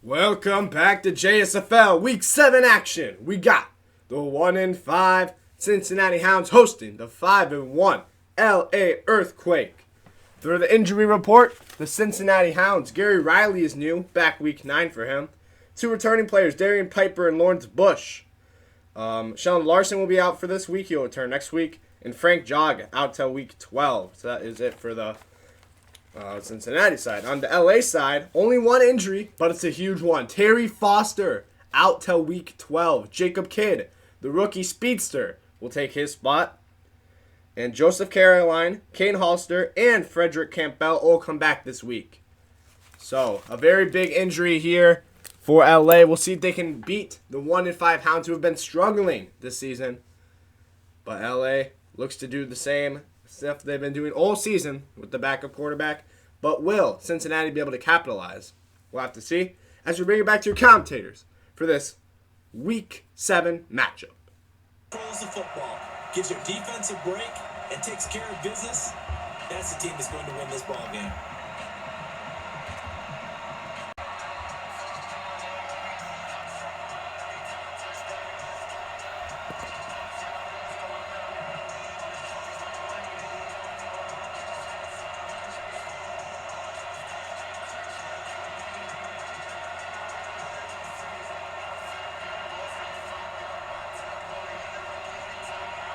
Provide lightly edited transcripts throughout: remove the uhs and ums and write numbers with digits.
Welcome back to JSFL Week 7 action. We got the 1-5 Cincinnati Hounds hosting the 5-1 LA Earthquake. Through the injury report, the Cincinnati Hounds, Gary Riley is new, back Week 9 for him. 2 returning players, Darian Piper and Lawrence Bush. Sheldon Larson will be out for this week. He'll return next week. And Frank Jog out till Week 12. So that is it for the Cincinnati side. On the LA side, only one injury, but it's a huge one. Terry Foster out till Week 12. Jacob Kidd, the rookie speedster, will take his spot. And Joseph Caroline, Kane Holster, and Frederick Campbell all come back this week. So, a very big injury here for LA. We'll see if they can beat the 1-5 Hounds who have been struggling this season. But LA looks to do the same stuff they've been doing all season with the backup quarterback. But will Cincinnati be able to capitalize? We'll have to see as we bring it back to your commentators for this Week 7 matchup. Controls the football, gives your defense a break, and takes care of business. That's the team that's going to win this ball game.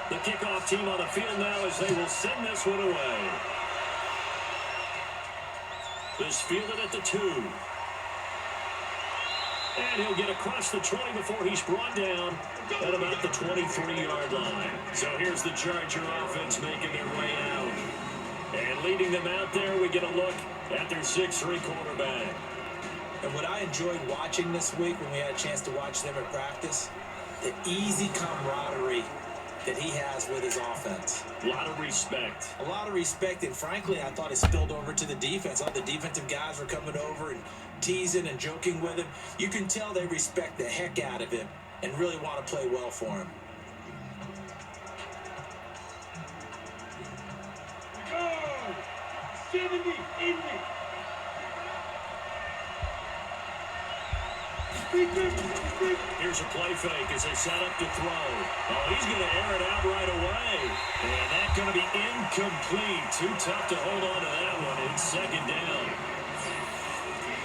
The kickoff team on the field now as they will send this one away. This fielded at the 2. And he'll get across the 20 before he's brought down at about the 23-yard line. So here's the Charger offense making their way out. And leading them out there, we get a look at their 6'3 quarterback. And what I enjoyed watching this week when we had a chance to watch them at practice, the easy camaraderie that he has with his offense. A lot of respect. A lot of respect, and frankly, I thought it spilled over to the defense. All the defensive guys were coming over and teasing and joking with him. You can tell they respect the heck out of him and really want to play well for him. Oh, 70, 80. Here's a play fake as they set up to throw. Oh, he's going to air it out right away. And that's going to be incomplete. Too tough to hold on to that one. It's second down.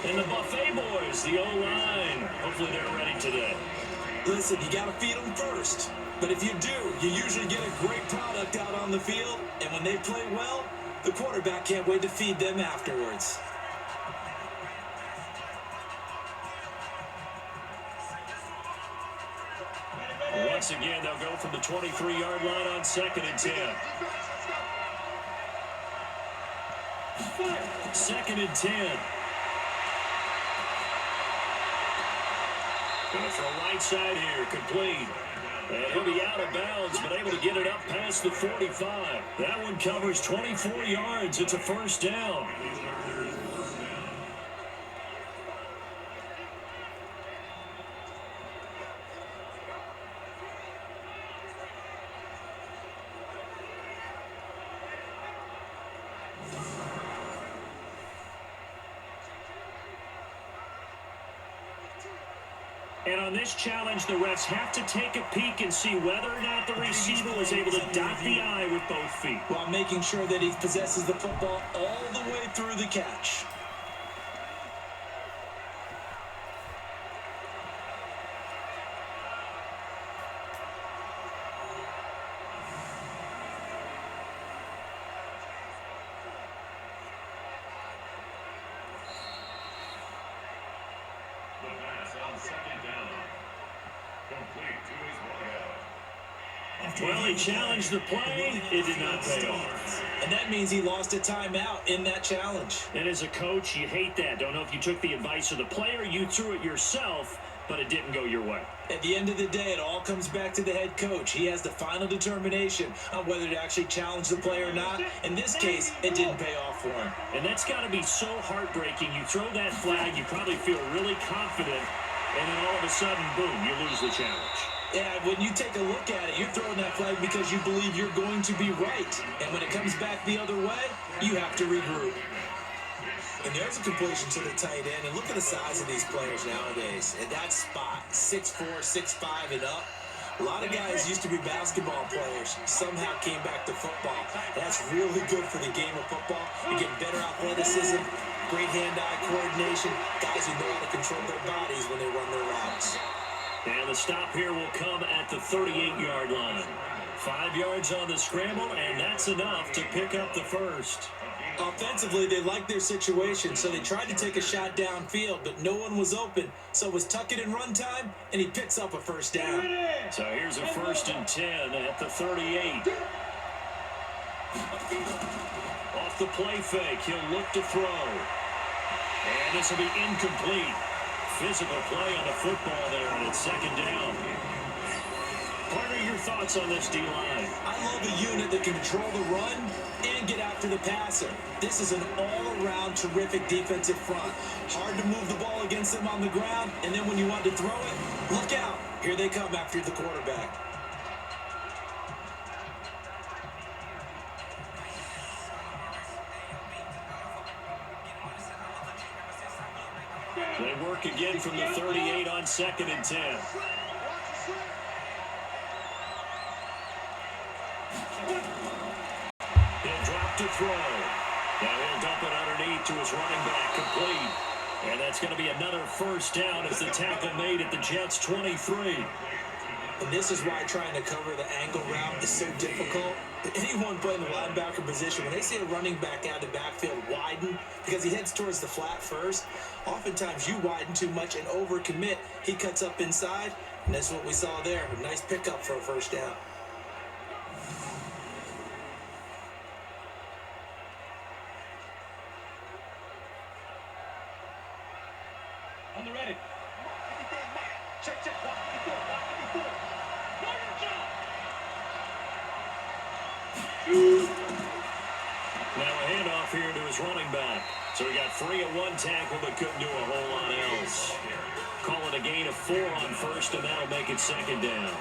And the Buffet boys, the O-line, hopefully they're ready today. Listen, you got to feed them first. But if you do, you usually get a great product out on the field. And when they play well, the quarterback can't wait to feed them afterwards. Once again, they'll go from the 23-yard line on 2nd and 10. 2nd and 10. Going to throw right side here, complete. And he'll be out of bounds, but able to get it up past the 45. That one covers 24 yards. It's a first down. And on this challenge, the refs have to take a peek and see whether or not the receiver was able to dot the I with both feet, while making sure that he possesses the football all the way through the catch. Well, he challenged the play. It did not pay off. And that means he lost a timeout in that challenge. And as a coach, you hate that. Don't know if you took the advice of the player, you threw it yourself, but it didn't go your way. At the end of the day, it all comes back to the head coach. He has the final determination on whether to actually challenge the play or not. In this case, it didn't pay off for him. And that's got to be so heartbreaking. You throw that flag, you probably feel really confident, and then all of a sudden, boom, you lose the challenge. Yeah, when you take a look at it, you're throwing that flag because you believe you're going to be right. And when it comes back the other way, you have to regroup. And there's a completion to the tight end. And look at the size of these players nowadays. At that spot, 6'4", 6'5", and up. A lot of guys used to be basketball players, somehow came back to football. That's really good for the game of football. You're getting better athleticism, great hand-eye coordination, guys who know how to control their bodies when they run their routes. And the stop here will come at the 38-yard line. 5 yards on the scramble, and that's enough to pick up the first. Offensively, they liked their situation, so they tried to take a shot downfield, but no one was open. So it was tuck it and run time, and he picks up a first down. So here's a 1st and 10 at the 38. Off the play fake, he'll look to throw. And this will be incomplete. Physical play on the football there, and it's 2nd down. Partner, your thoughts on this D-line? I love a unit that can control the run and get after the passer. This is an all-around terrific defensive front. Hard to move the ball against them on the ground, and then when you want to throw it, look out. Here they come after the quarterback. They work again from the 38 on 2nd and 10. He'll drop to throw. Now he'll dump it underneath to his running back, complete. And that's going to be another first down as the tackle made at the Jets' 23. And this is why trying to cover the angle route is so difficult. Anyone playing the linebacker position, when they see a running back out of the backfield widen, because he heads towards the flat first, oftentimes you widen too much and overcommit. He cuts up inside, and that's what we saw there. A nice pickup for a first down. On the ready. Check, check. Walk before. Now a handoff here to his running back. So he got free at one tackle, but couldn't do a whole lot else. Call it a gain of 4 on first, and that'll make it 2nd down.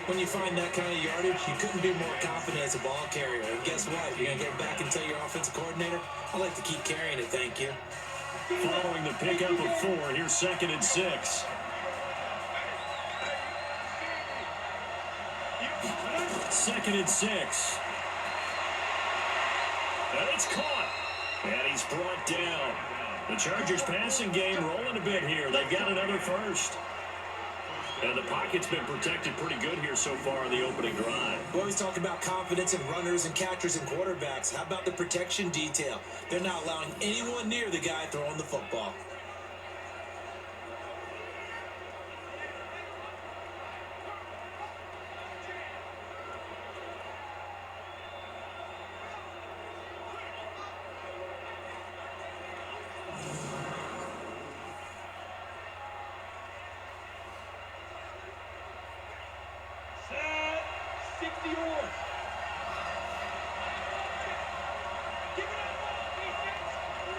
When you find that kind of yardage, you couldn't be more confident as a ball carrier. And guess what? You're going to get back and tell your offensive coordinator, I like to keep carrying it, thank you. Following the pickup of 4, here's 2nd and 6. 2nd and 6. And it's caught. And he's brought down. The Chargers passing game rolling a bit here. They've got another first. And the pocket's been protected pretty good here so far in the opening drive. We always talk about confidence in runners and catchers and quarterbacks. How about the protection detail? They're not allowing anyone near the guy throwing the football. Set. 60 yours. Give it up.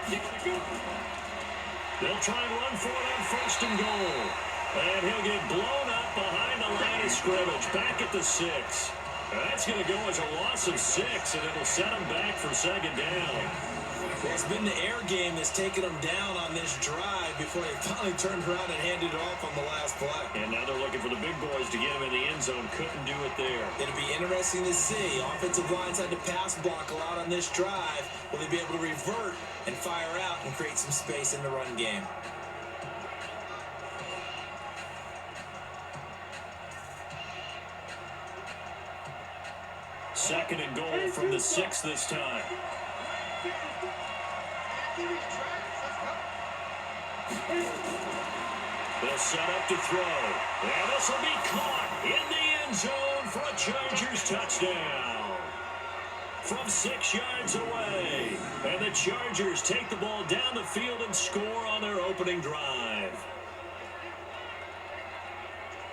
Defense. They'll try and run for it on 1st and goal. And he'll get blown up behind the line of scrimmage, back at the 6. That's going to go as a loss of 6, and it'll set him back for 2nd down. Well, it's been the air game that's taken them down on this drive before they finally turned around and handed it off on the last play. And now they're looking for the big boys to get him in the end zone. Couldn't do it there. It'll be interesting to see. Offensive lines had to pass block a lot on this drive. Will they be able to revert and fire out and create some space in the run game? Second and goal from the 6 this time. They'll set up to throw. And this will be caught in the end zone for a Chargers touchdown. From 6 yards away. And the Chargers take the ball down the field and score on their opening drive.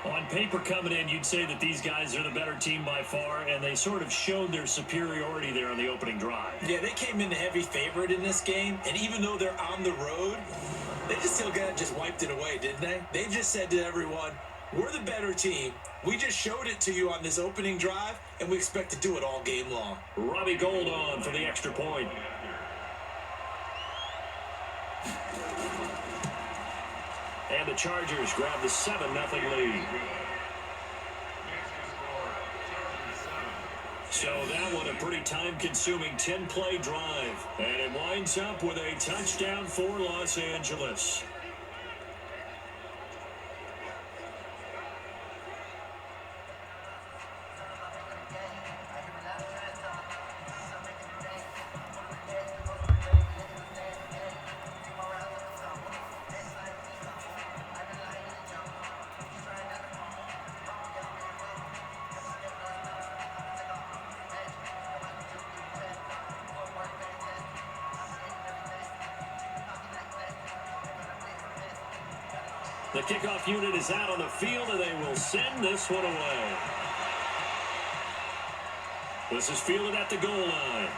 On paper coming in, you'd say that these guys are the better team by far, and they sort of showed their superiority there on the opening drive. Yeah, they came in the heavy favorite in this game, and even though they're on the road, they just still just wiped it away, didn't they? They just said to everyone, we're the better team. We just showed it to you on this opening drive, and we expect to do it all game long. Robbie Gould on for the extra point. And the Chargers grab the 7-0 lead. So that one a pretty time-consuming 10-play drive. And it winds up with a touchdown for Los Angeles. The kickoff unit is out on the field, and they will send this one away. This is fielded at the goal line.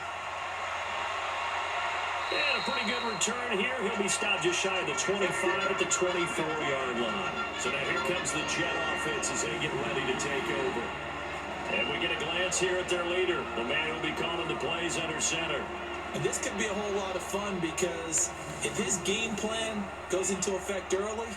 And a pretty good return here. He'll be stopped just shy of the 25 at the 24-yard line. So now here comes the Jet offense as they get ready to take over. And we get a glance here at their leader, the man who'll be calling the plays under center. And this could be a whole lot of fun because if his game plan goes into effect early,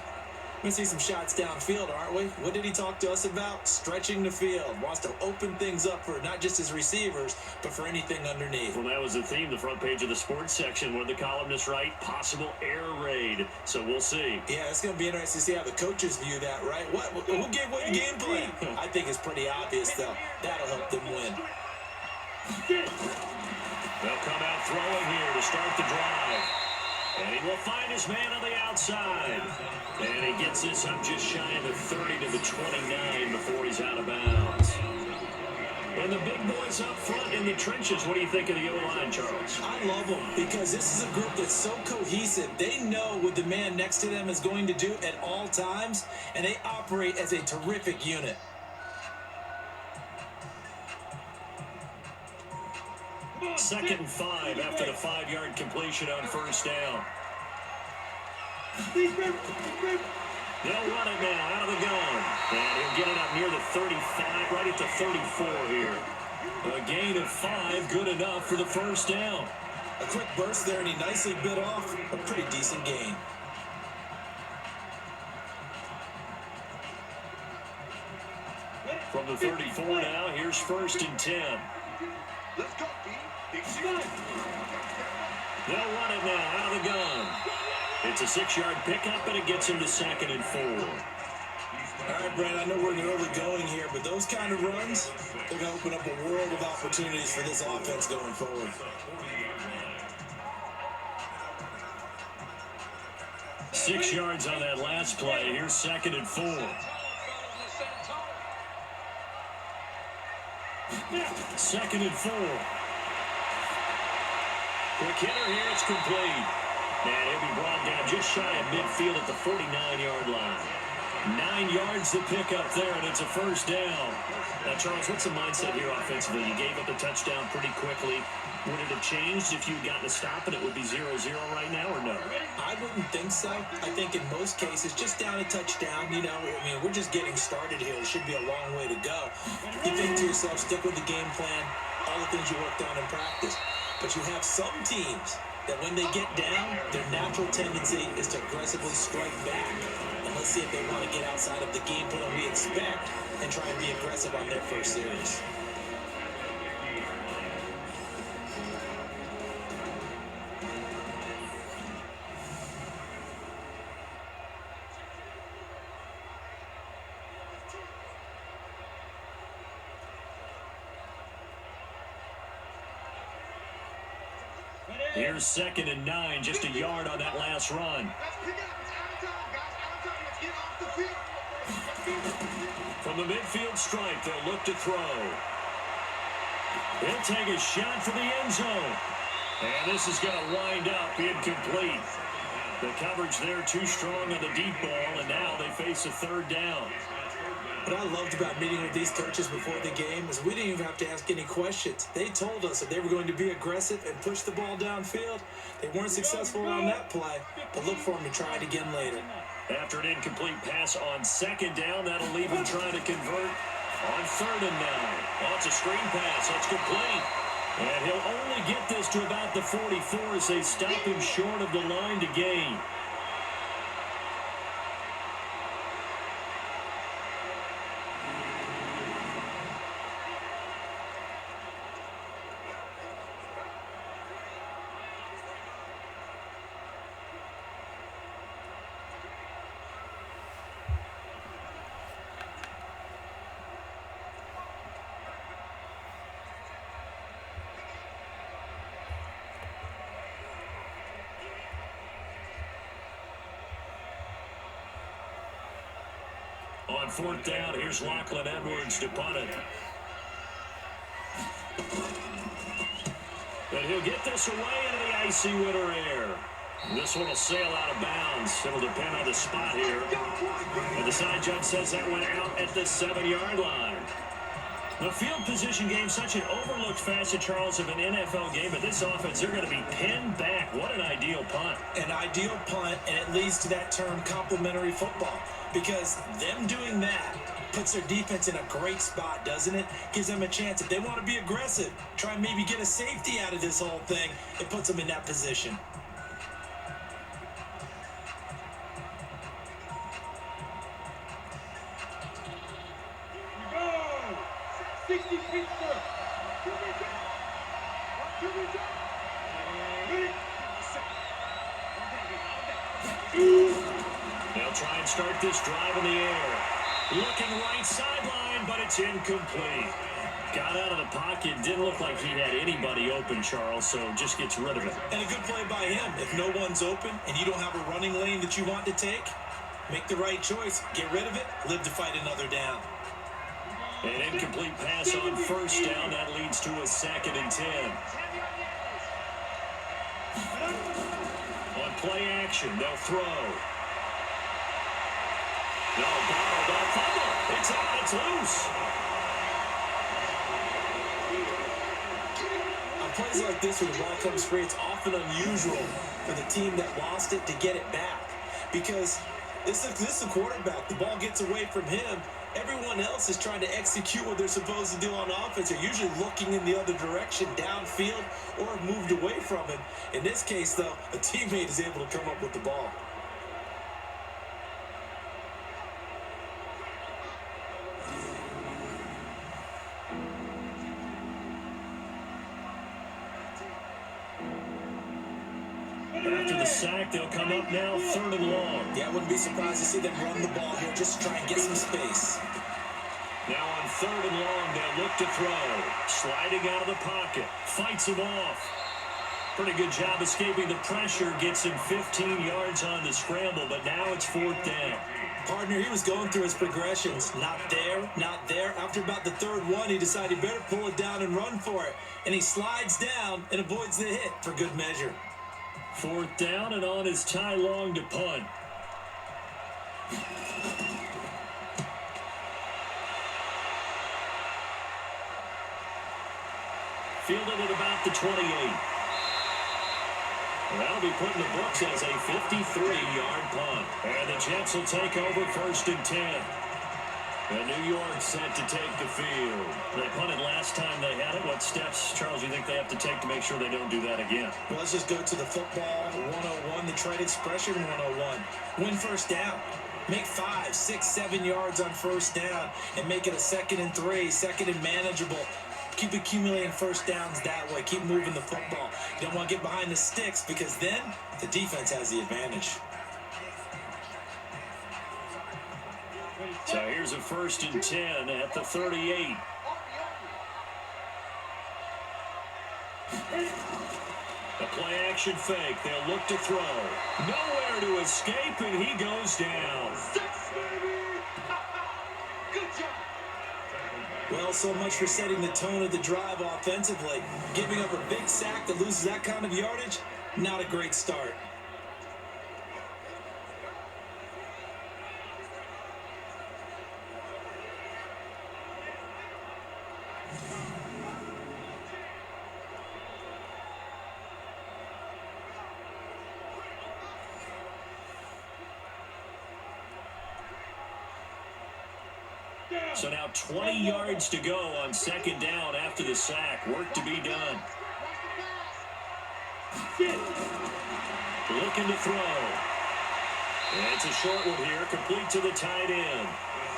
we're going to see some shots downfield, aren't we? What did he talk to us about? Stretching the field. Wants to open things up for not just his receivers, but for anything underneath. Well, that was the theme, the front page of the sports section, where the columnists write, possible air raid. So we'll see. Yeah, it's going to be interesting to see how the coaches view that, right? Who gave what game plan? I think it's pretty obvious, though. That'll help them win. They'll come out throwing here to start the drive. And he will find his man on the outside. And he gets this up just shy of the 30 to the 29 before he's out of bounds. And the big boys up front in the trenches. What do you think of the O-line, Charles? I love them because this is a group that's so cohesive. They know what the man next to them is going to do at all times, and they operate as a terrific unit. Second and 5 after the 5-yard completion on first down. They'll run it now out of the gun. And he'll get it up near the 35, right at the 34 here. A gain of 5, good enough for the first down. A quick burst there, and he nicely bit off a pretty decent gain. From the 34 now, here's first and 10. Let's go, B. They'll run it now out of the gun. It's a 6-yard pickup, and it gets him to 2nd and 4. All right, Brad, I know we're in the early going here, but those kind of runs, they're going to open up a world of opportunities for this offense going forward. Six yards on that last play. Here's 2nd and 4. 2nd and 4. Quick hitter here, it's complete. And he'll be brought down just shy of midfield at the 49-yard line. 9 yards to pick up there, and it's a first down. Now, Charles, what's the mindset here offensively? You gave up a touchdown pretty quickly. Would it have changed if you'd gotten a stop and it would be 0-0 right now, or no? I wouldn't think so. I think in most cases, just down a touchdown, you know, I mean, we're just getting started here. It should be a long way to go. You think to yourself, stick with the game plan, all the things you worked on in practice. But you have some teams that when they get down, their natural tendency is to aggressively strike back. And let's see if they want to get outside of the game plan we expect and try and be aggressive on their first series. Here's 2nd and 9, just a yard on that last run. Let's pick it up. It's out of time, guys. Out of time. Let's get off the field. From the midfield stripe, they'll look to throw. He'll take a shot for the end zone. And this is going to wind up incomplete. The coverage there too strong on the deep ball, and now they face a 3rd down. What I loved about meeting with these coaches before the game is we didn't even have to ask any questions. They told us that they were going to be aggressive and push the ball downfield. They weren't successful on that play, but look for them to try it again later. After an incomplete pass on 2nd down, that'll leave him trying to convert on 3rd and 9. Oh, it's a screen pass. That's complete. And he'll only get this to about the 44 as they stop him short of the line to gain. On fourth down, here's Lachlan Edwards to punt it. But he'll get this away into the icy winter air. This one will sail out of bounds. It'll depend on the spot here. And the side judge says that went out at the 7-yard line. The field position game, such an overlooked facet, Charles, of an NFL game, but this offense, they're going to be pinned back. What an ideal punt. An ideal punt, and it leads to that term complementary football. Because them doing that puts their defense in a great spot, doesn't it? Gives them a chance. If they want to be aggressive, try and maybe get a safety out of this whole thing, it puts them in that position. They'll try and start this drive in the air. Looking right sideline, but it's incomplete. Got out of the pocket. Didn't look like he had anybody open, Charles, so just gets rid of it. And a good play by him. If no one's open and you don't have a running lane that you want to take, make the right choice. Get rid of it. Live to fight another down. An incomplete pass on first down. That leads to a 2nd and 10. On play action, they'll throw. No, bottled up, fumble. It's out, it's loose. On plays like this where the ball comes free, it's often unusual for the team that lost it to get it back. Because this is the quarterback. The ball gets away from him. Everyone else is trying to execute what they're supposed to do on offense. They're usually looking in the other direction, downfield, or have moved away from him. In this case, though, a teammate is able to come up with the ball. After the sack, they'll come up now 3rd and long. Yeah, I wouldn't be surprised to see them run the ball here just to try and get some space. Now on 3rd and long, they'll look to throw. Sliding out of the pocket. Fights him off. Pretty good job escaping the pressure. Gets him 15 yards on the scramble, but now it's 4th down. Partner, he was going through his progressions. Not there, not there. After about the 3rd one, he decided he better pull it down and run for it. And he slides down and avoids the hit for good measure. 4th down, and on is Ty Long to punt. Fielded at about the 28. And that'll be put in the books as a 53-yard punt. And the Jets will take over 1st and 10. And New York set to take the field. They punted last time they had it. What steps, Charles, do you think they have to take to make sure they don't do that again? Well, let's just go to the football 101, the trade expression 101. Win first down. Make 5, 6, 7 yards on first down and make it a 2nd and 3, 2nd and manageable. Keep accumulating first downs that way. Keep moving the football. You don't want to get behind the sticks because then the defense has the advantage. So here's a 1st and 10 at the 38. A play action fake. They'll look to throw. Nowhere to escape, and he goes down. Good job. Well, so much for setting the tone of the drive offensively. Giving up a big sack that loses that kind of yardage, not a great start. So now 20 yards to go on 2nd down after the sack. Work to be done. Looking to throw. And it's a short one here, complete to the tight end.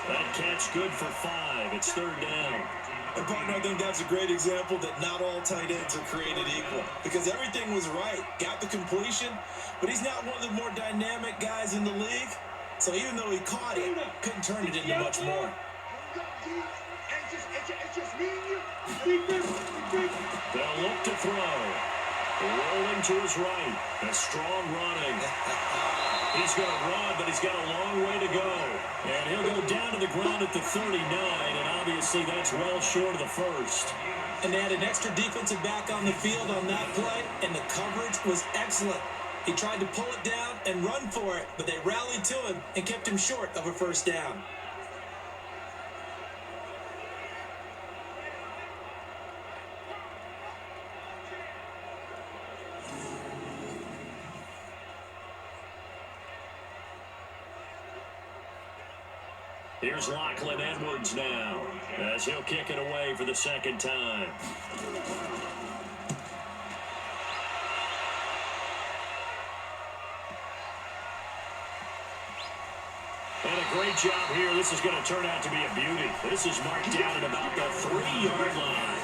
That catch good for 5. It's 3rd down. And partner, I think that's a great example that not all tight ends are created equal. Because everything was right. Got the completion, but he's not one of the more dynamic guys in the league. So even though he caught it, couldn't turn it into much more. They'll look to throw. Rolling to his right. A strong running. He's going to run, but he's got a long way to go. And he'll go down to the ground at the 39, and obviously that's well short of the first. And they had an extra defensive back on the field on that play, and the coverage was excellent. He tried to pull it down and run for it, but they rallied to him and kept him short of a first down. Here's Lachlan Edwards now, as he'll kick it away for the second time. And a great job here. This is going to turn out to be a beauty. This is marked down at about the 3-yard line.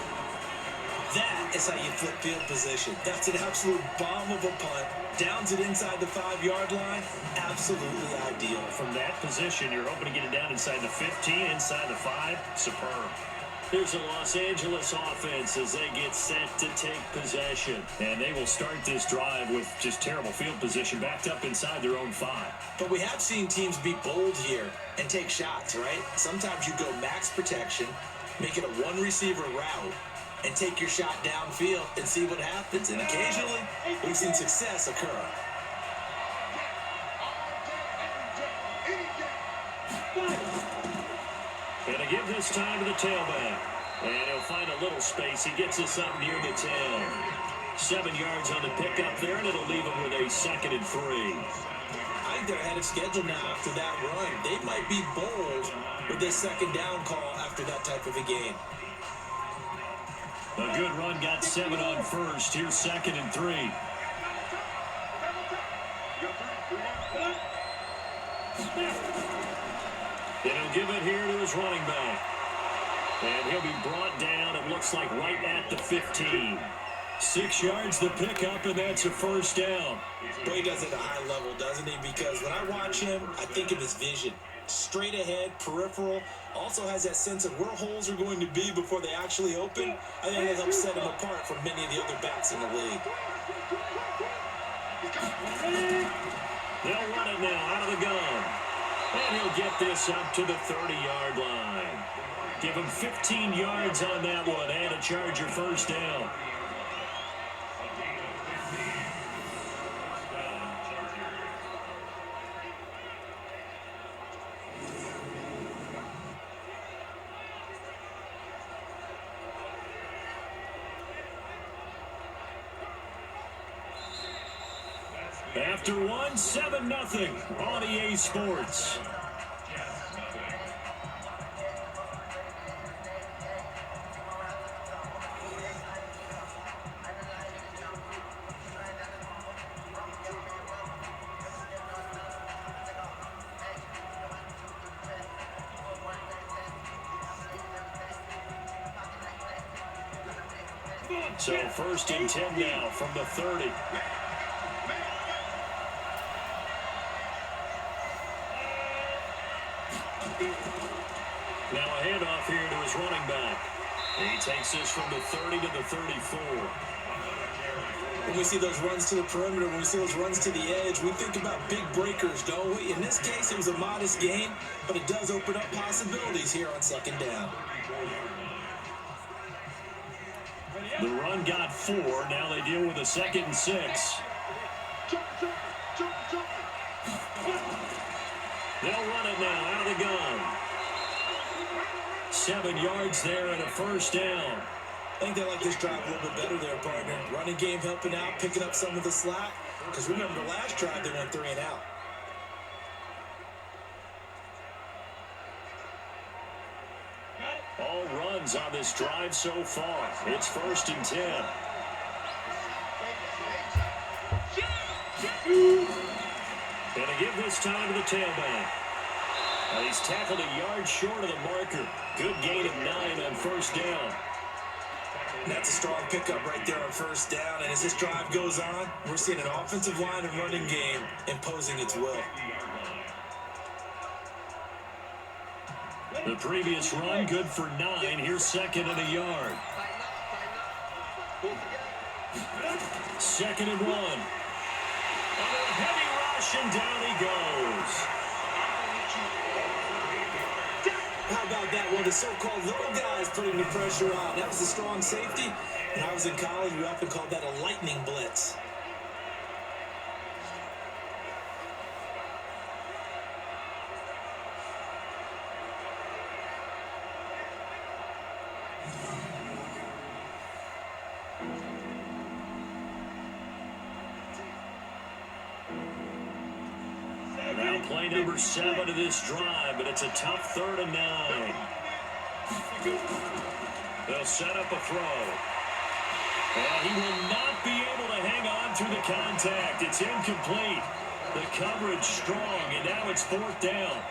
That is how you flip field position. That's an absolute bomb of a punt. Downs it inside the 5-yard line. Absolutely ideal. From that position, you're hoping to get it down inside the 15, inside the 5. Superb. Here's the Los Angeles offense as they get set to take possession. And they will start this drive with just terrible field position, backed up inside their own 5. But we have seen teams be bold here and take shots, right? Sometimes you go max protection, make it a one-receiver route, and take your shot downfield and see what happens. And occasionally, we've seen success occur. Going to give this time to the tailback. And he'll find a little space. He gets us up near the 10. 7 yards on the pickup there, and it'll leave him with a 2nd and 3. I think they're ahead of schedule now after that run. They might be bold with this 2nd down call after that type of a game. A good run, got 7 on first. Here's 2nd and 3. And he'll give it here to his running back. And he'll be brought down, it looks like, right at the 15. 6 yards the pickup, and that's a first down. But he does it at a high level, doesn't he? Because when I watch him, I think of his vision. Straight ahead, peripheral, also has that sense of where holes are going to be before they actually open. I think that helps set him apart from many of the other backs in the league. They'll run it now out of the gun. And he'll get this up to the 30-yard line. Give him 15 yards on that one and a Charger first down. After 7-0 on EA Sports. So 1st and 10 now from the 30. Now a handoff here to his running back. And he takes this from the 30 to the 34. When we see those runs to the perimeter, when we see those runs to the edge, we think about big breakers, don't we? In this case, it was a modest gain, but it does open up possibilities here on 2nd down. The run got 4. Now they deal with a 2nd and 6. They'll run it now out of the gun. 7 yards there and a first down. I think they like this drive a little bit better there, partner. Running game helping out, picking up some of the slack. Because remember, the last drive they went 3 and out. All runs on this drive so far. It's 1st and 10. Gonna give this time to the tailback. He's tackled a yard short of the marker. Good gain of 9 on first down. That's a strong pickup right there on first down. And as this drive goes on, we're seeing an offensive line and running game imposing its will. The previous run, good for 9. Here's 2nd and a yard. 2nd and 1. And a heavy rush, and down he goes. How about that one? The so-called little guys putting the pressure on. That was a strong safety. When I was in college, we often called that a lightning blitz. Now play number 7 of this drive, but it's a tough 3rd and 9. They'll set up a throw. And he will not be able to hang on through the contact. It's incomplete. The coverage strong, and now it's 4th down.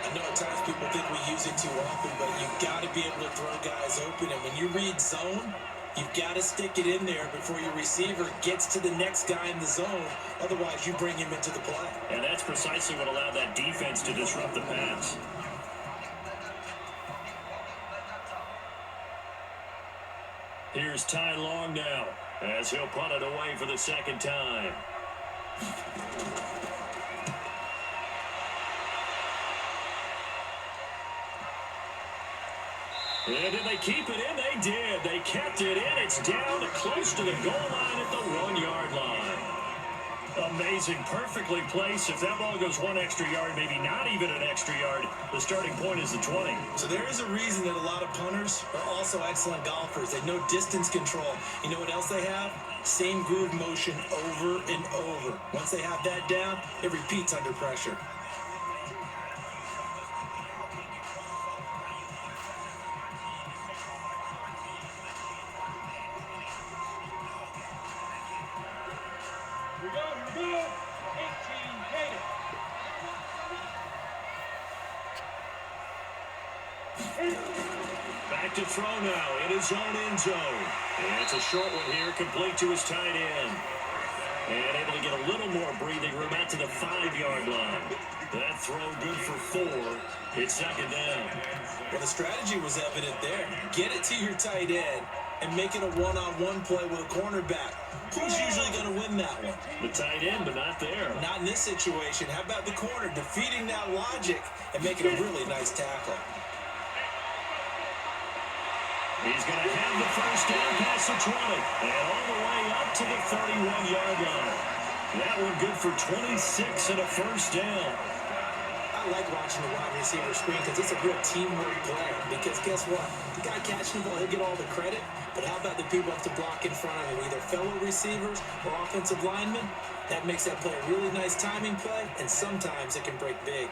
I know at times people think we use it too often, but you've got to be able to throw guys open. And when you read zone, you've got to stick it in there before your receiver gets to the next guy in the zone. Otherwise, you bring him into the play. And that's precisely what allowed that defense to disrupt the pass. Here's Ty Long now, as he'll punt it away for the 2nd time. And did they keep it in? They did. They kept it in. It's down to close to the goal line at the 1-yard line. Amazing. Perfectly placed. If that ball goes 1 extra yard, maybe not even an extra yard, the starting point is the 20. So there is a reason that a lot of punters are also excellent golfers. They know distance control. You know what else they have? Same groove motion over and over. Once they have that down, it repeats under pressure. Back to throw now in his own end zone. And it's a short one here, complete to his tight end. And able to get a little more breathing room out to the 5-yard line. That throw good for 4. It's 2nd down. Well, the strategy was evident there. Get it to your tight end and make it a one-on-one play with a cornerback. Who's usually going to win that one? The tight end, but not there. Not in this situation. How about the corner defeating that logic and making a really nice tackle? He's going to have the 1st down past the 20 and all the way up to the 31-yard line. That one good for 26 and a 1st down. I like watching the wide receiver screen because it's a real teamwork play. Because guess what? The guy catching the ball, he'll get all the credit. But how about the people up to block in front of him, either fellow receivers or offensive linemen? That makes that play a really nice timing play, and sometimes it can break big.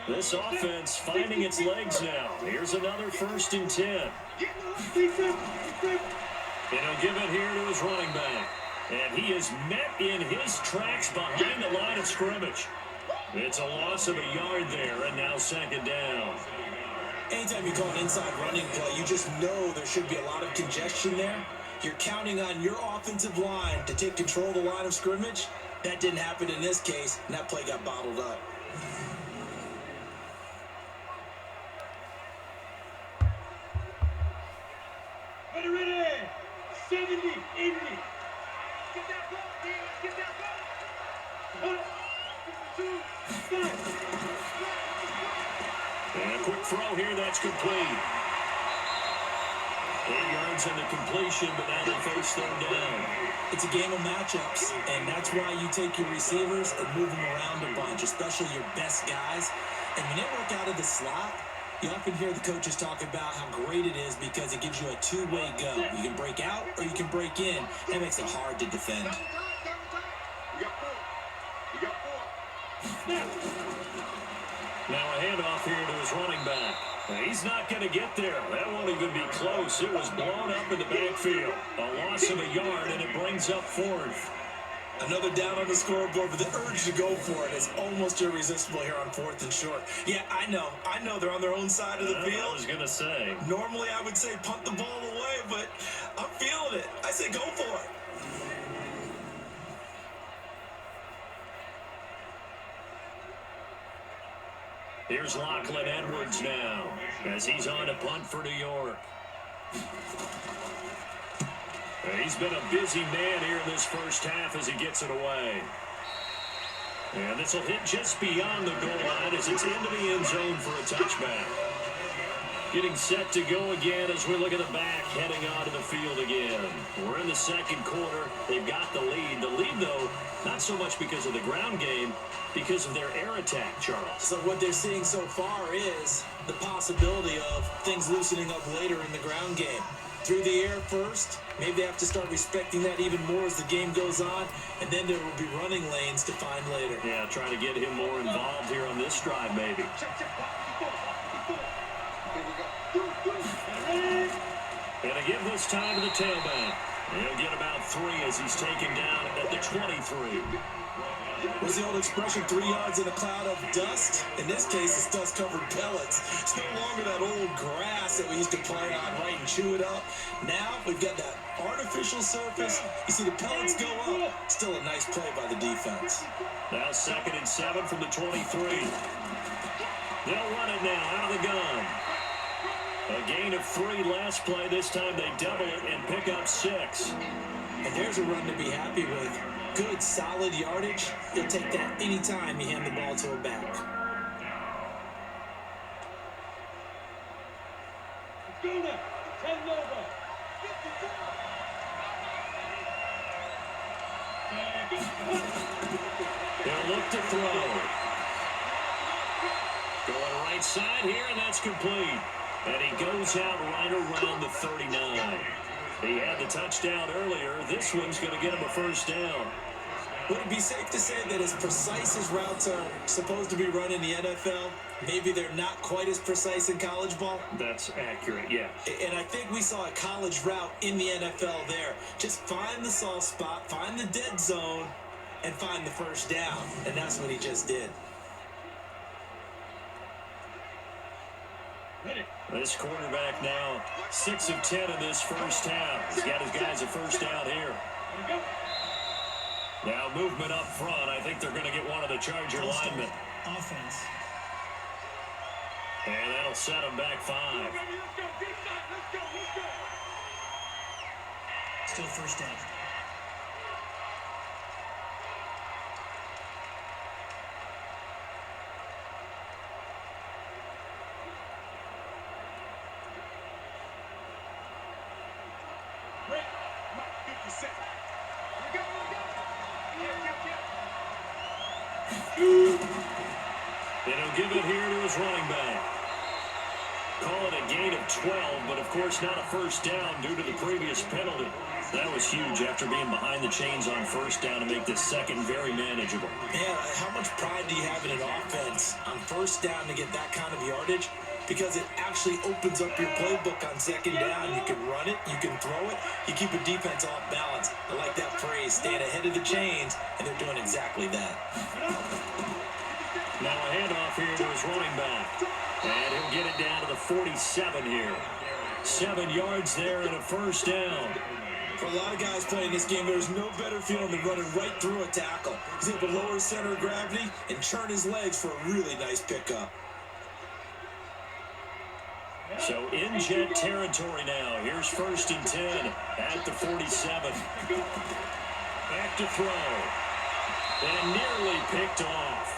This offense finding its legs now. Here's another 1st and 10. And he'll give it here to his running back. And he is met in his tracks behind the line of scrimmage. It's a loss of a yard there, and now 2nd down. Anytime you call an inside running play, you just know there should be a lot of congestion there. You're counting on your offensive line to take control of the line of scrimmage. That didn't happen in this case, and that play got bottled up. Ready, 70, 80. Get that ball, D. Get that ball. 1, 2, 5. And a quick throw here, that's complete. 8 yards on the completion, but now they face 3rd down. It's a game of matchups, and that's why you take your receivers and move them around a bunch, especially your best guys. And when they work out of the slot, you often hear the coaches talk about how great it is because it gives you a two-way go. You can break out or you can break in. That makes it hard to defend. You got 4. You got 4. Now a handoff here to his running back. Now he's not going to get there. That won't even be close. It was blown up in the backfield. A loss of a yard, and it brings up 4th. Another down on the scoreboard, but the urge to go for it is almost irresistible here on 4th and short. Yeah, I know they're on their own side of the field. I was going to say. Normally I would say punt the ball away, but I'm feeling it. I say go for it. Here's Lachlan Edwards now, as he's on a punt for New York. He's been a busy man here in this first half as he gets it away. And this will hit just beyond the goal line as it's into the end zone for a touchback. Getting set to go again as we look at the back, heading onto the field again. We're in the second quarter. They've got the lead. The lead, though, not so much because of the ground game, because of their air attack, Charles. So what they're seeing so far is the possibility of things loosening up later in the ground game. Through the air first, maybe they have to start respecting that even more as the game goes on, and then there will be running lanes to find later. Yeah, trying to get him more involved here on this drive, maybe. And to give this time to the tailback. He'll get about 3 as he's taken down at the 23. What's the old expression, 3 yards in a cloud of dust? In this case, it's dust-covered pellets. It's no longer that old grass that we used to play on, right, and chew it up. Now, we've got that artificial surface. You see the pellets go up. Still a nice play by the defense. Now 2nd and 7 from the 23. They'll run it now out of the gun. A gain of 3 last play. This time they double it and pick up 6. And there's a run to be happy with. Good, solid yardage. He'll take that anytime you hand the ball to a back. They'll look to throw. Going right side here, and that's complete. And he goes out right around the 39. He had the touchdown earlier. This one's going to get him a first down. Would it be safe to say that as precise as routes are supposed to be run in the NFL, maybe they're not quite as precise in college ball? That's accurate, yeah. And I think we saw a college route in the NFL there. Just find the soft spot, find the dead zone, and find the first down. And that's what he just did. This quarterback now 6 of 10 in this first half. He's got his guys a first down here. Now movement up front. I think they're going to get one of the Charger linemen. Offense. And that'll set them back 5. Still first down. And he'll give it here to his running back. Call it a gain of 12, but of course not a first down due to the previous penalty. That was huge after being behind the chains on first down to make this second very manageable. Yeah, how much pride do you have in an offense on first down to get that kind of yardage? Because it actually opens up your playbook on second down. You can run it, you can throw it, you keep a defense off balance. I like that phrase, staying ahead of the chains, and they're doing exactly that. Now a handoff here to his running back. And he'll get it down to the 47 here. 7 yards there and a first down. For a lot of guys playing this game, there's no better feeling than running right through a tackle. He's able to lower his center of gravity and churn his legs for a really nice pickup. So in jet territory now. Here's 1st and 10 at the 47. Back to throw. And nearly picked off.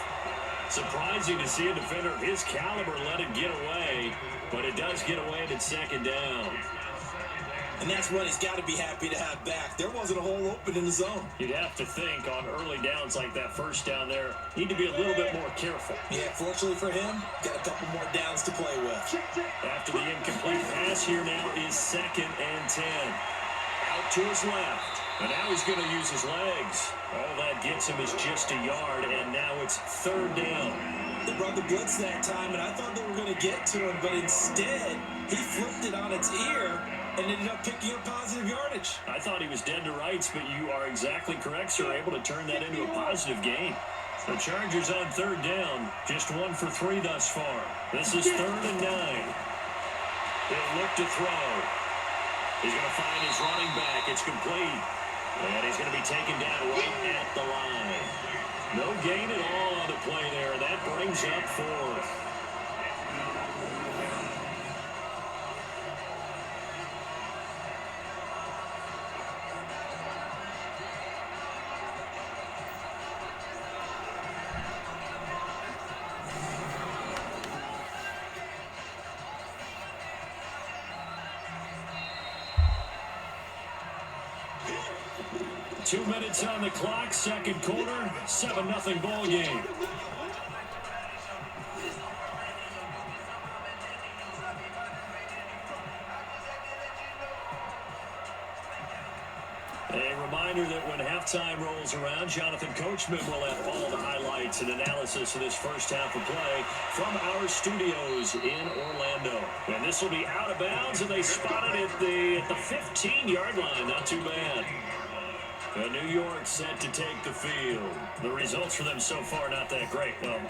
Surprising to see a defender of his caliber let it get away, but it does get away at second down. And that's what he's got to be happy to have back. There wasn't a hole open in the zone. You'd have to think on early downs like that first down there, need to be a little bit more careful. Yeah, fortunately for him, got a couple more downs to play with. After the incomplete pass here now is 2nd and 10. Out to his left. And now he's going to use his legs. All that gets him is just a yard, and now it's 3rd down. They brought the blitz that time, and I thought they were going to get to him, but instead, he flipped it on its ear and ended up picking up positive yardage. I thought he was dead to rights, but you are exactly correct, sir. Able to turn that into a positive gain. The Chargers on 3rd down, just 1 for 3 thus far. This is 3rd and 9. He'll look to throw. He's going to find his running back. It's complete. And he's going to be taken down right at the line. No gain at all on the play there. That brings up 4th. 2 minutes on the clock, second quarter, 7-0 ball game. A reminder that when halftime rolls around, Jonathan Coachman will have all the highlights and analysis of this first half of play from our studios in Orlando. And this will be out of bounds, and they spot it at the 15-yard line. Not too bad. New York set to take the field. The results for them so far not that great. Well,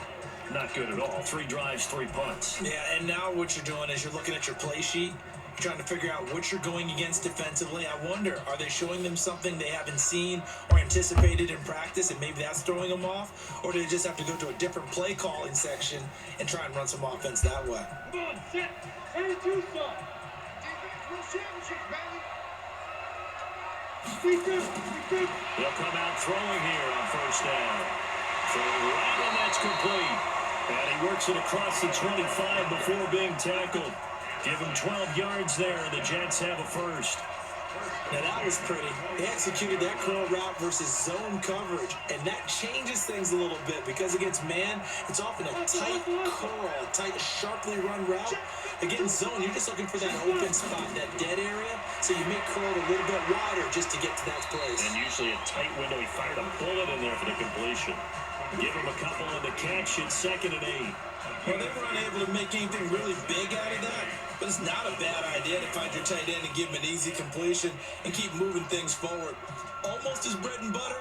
not good at all. 3 drives, 3 punts. Yeah, and now what you're doing is you're looking at your play sheet, trying to figure out what you're going against defensively. I wonder, are they showing them something they haven't seen or anticipated in practice, and maybe that's throwing them off? Or do they just have to go to a different play calling section and try and run some offense that way? Come on, set. Ready to start. Defense, world championships, baby. They'll come out throwing here on first down. So right, and that's complete. And he works it across the 25 before being tackled. Give him 12 yards there, and the Jets have a first. Now that was pretty. They executed that curl route versus zone coverage, and that changes things a little bit because against man, it's often a tight curl, tight, sharply run route. Against zone, you're just looking for that open spot, that dead area, so you make curl a little bit wider just to get to that place. And usually a tight window. He fired a bullet in there for the completion. Give him a couple on the catch. It's 2nd and 8. Well, they were unable to make anything really big out of that, but it's not a bad idea to find your tight end and give him an easy completion and keep moving things forward. Almost as bread and butter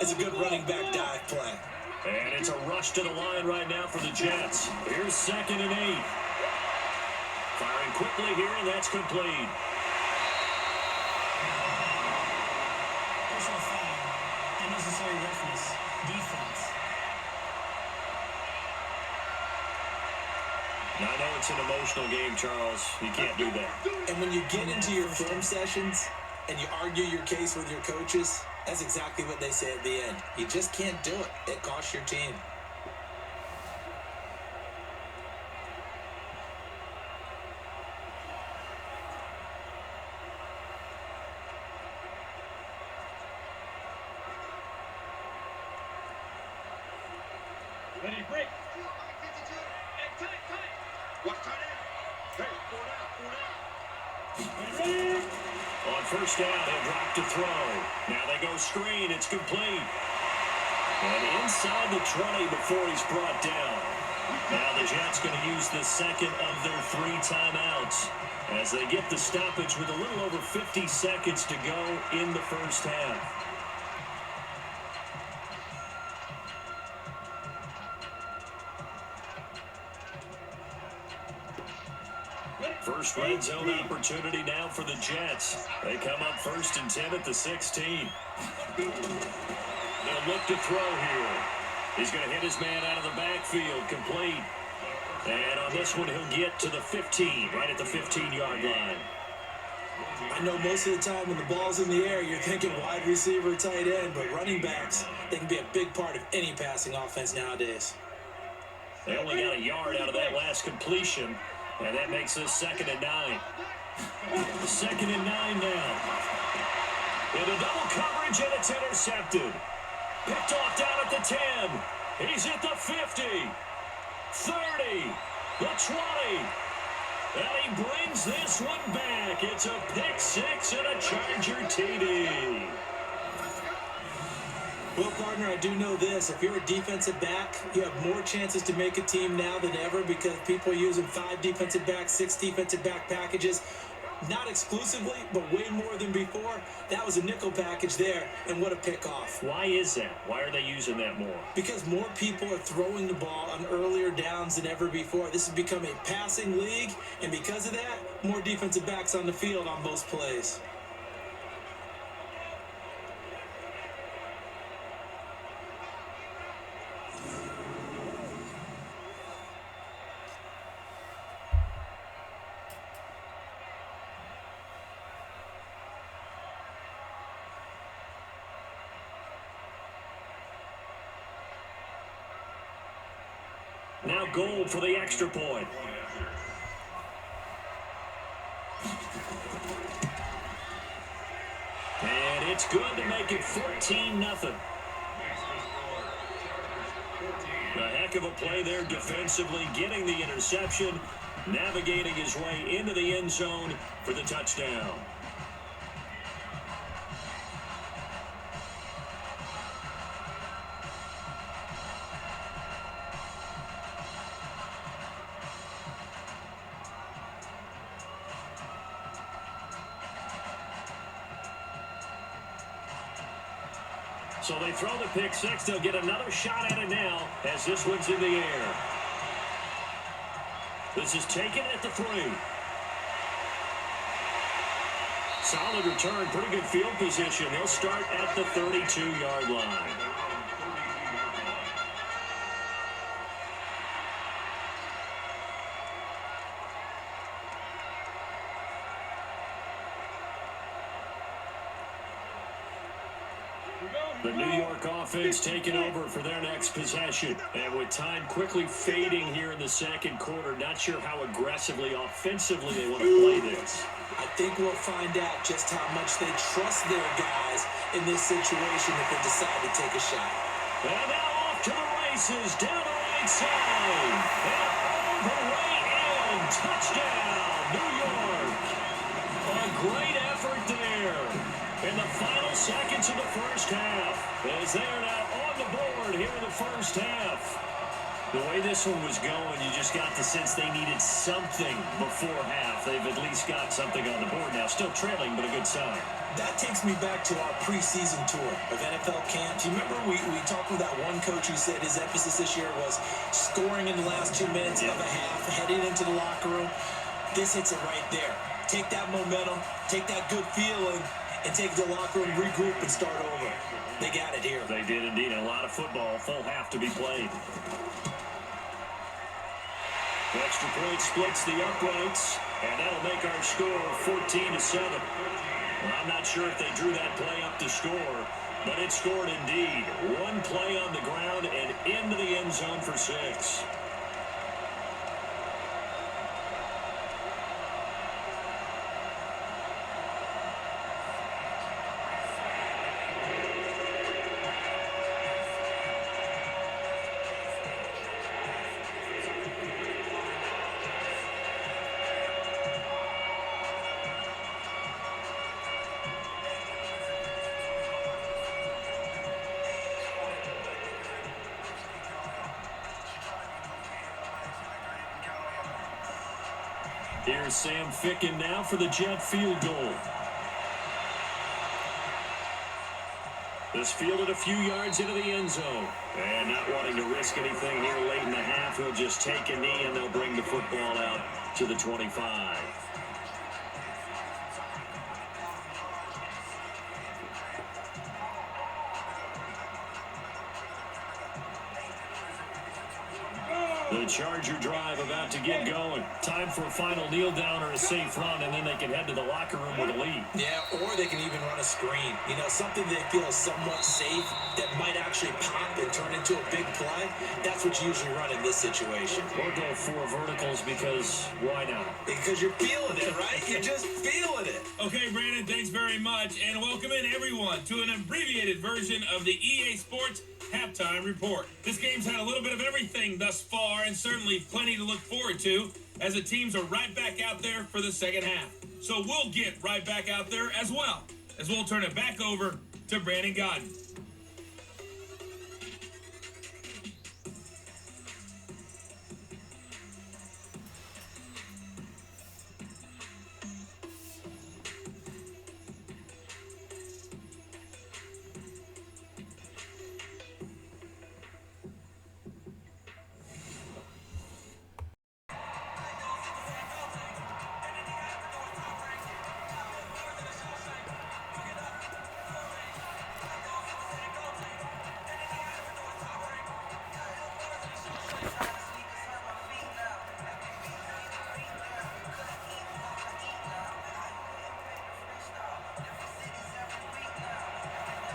as a good running back dive play. And it's a rush to the line right now for the Jets. Here's 2nd and 8. Firing quickly here, and that's complete. Personal foul, unnecessary roughness, defense. I know it's an emotional game, Charles. You can't do that. And when you get into your film sessions and you argue your case with your coaches, that's exactly what they say at the end. You just can't do it. It costs your team. Ready, break. Watch tight end. Hey, 4 down. On first down, they'll drop to throw. Now they go screen. It's complete. And inside the 20 before he's brought down. Now the Jets going to use the second of their 3 timeouts as they get the stoppage with a little over 50 seconds to go in the first half. First red zone opportunity now for the Jets. They come up 1st and 10 at the 16. They'll look to throw here. He's going to hit his man out of the backfield, complete. And on this one, he'll get to the 15, right at the 15-yard line. I know most of the time when the ball's in the air, you're thinking wide receiver, tight end, but running backs, they can be a big part of any passing offense nowadays. They only got a yard out of that last completion, and that makes us 2nd and 9. 2nd and 9 now. Into double coverage, and it's intercepted. Picked off down at the 10. He's at the 50. 30. The 20. And he brings this one back. It's a pick 6 and a Charger TD. Well, partner, I do know this. If you're a defensive back, you have more chances to make a team now than ever because people are using 5 defensive backs, 6 defensive back packages. Not exclusively, but way more than before. That was a nickel package there, and what a pickoff. Why is that? Why are they using that more? Because more people are throwing the ball on earlier downs than ever before. This has become a passing league, and because of that, more defensive backs on the field on most plays. Now goal for the extra point. And it's It's good to make it 14-0. A heck of a play there defensively, getting the interception, navigating his way into the end zone for the touchdown. So they throw the pick six. They'll get another shot at it now as this one's in the air. This is taken at the 3. Solid return, pretty good field position. They'll start at the 32-yard line. The New York offense taking over for their next possession. And with time quickly fading here in the second quarter, not sure how aggressively, offensively they want to play this. I think we'll find out just how much they trust their guys in this situation if they decide to take a shot. And now off to the races, down the right side. And all the way in. Touchdown, New York. A great effort there. In the final seconds of the first half, as they are now on the board here in the first half. The way this one was going, you just got the sense they needed something before half. They've at least got something on the board now. Still trailing, but a good sign. That takes me back to our preseason tour of NFL camp. Do you remember we talked with that one coach who said his emphasis this year was scoring in the last 2 minutes of a half, heading into the locker room? This hits it right there. Take that momentum, take that good feeling, and take the locker room, regroup, and start over. They got it here. They did indeed. A lot of football, full half to be played. The extra point splits the uprights, and that'll make our score 14-7. Well, I'm not sure if they drew that play up to score, but it scored indeed. One play on the ground and into the end zone for 6. Here's Sam Ficken now for the Jet field goal. This fielded a few yards into the end zone. And not wanting to risk anything here late in the half, he'll just take a knee and they'll bring the football out to the 25. The Charger drive about to get going. Time for a final kneel down or a safe run, and then they can head to the locker room with a lead. Yeah, or they can even run a screen. You know, something they feel is somewhat safe that might actually pop and turn into a big play. That's what you usually run in this situation. Or go 4 verticals because why not? Because you're feeling it, right? You're just feeling it. Okay, Brandon, thanks very much, and welcome in everyone to an abbreviated version of the EA Sports Halftime Report. This game's had a little bit of everything thus far, and certainly plenty to look forward to, as the teams are right back out there for the second half. So we'll get right back out there as well, as we'll turn it back over to Brandon Godden.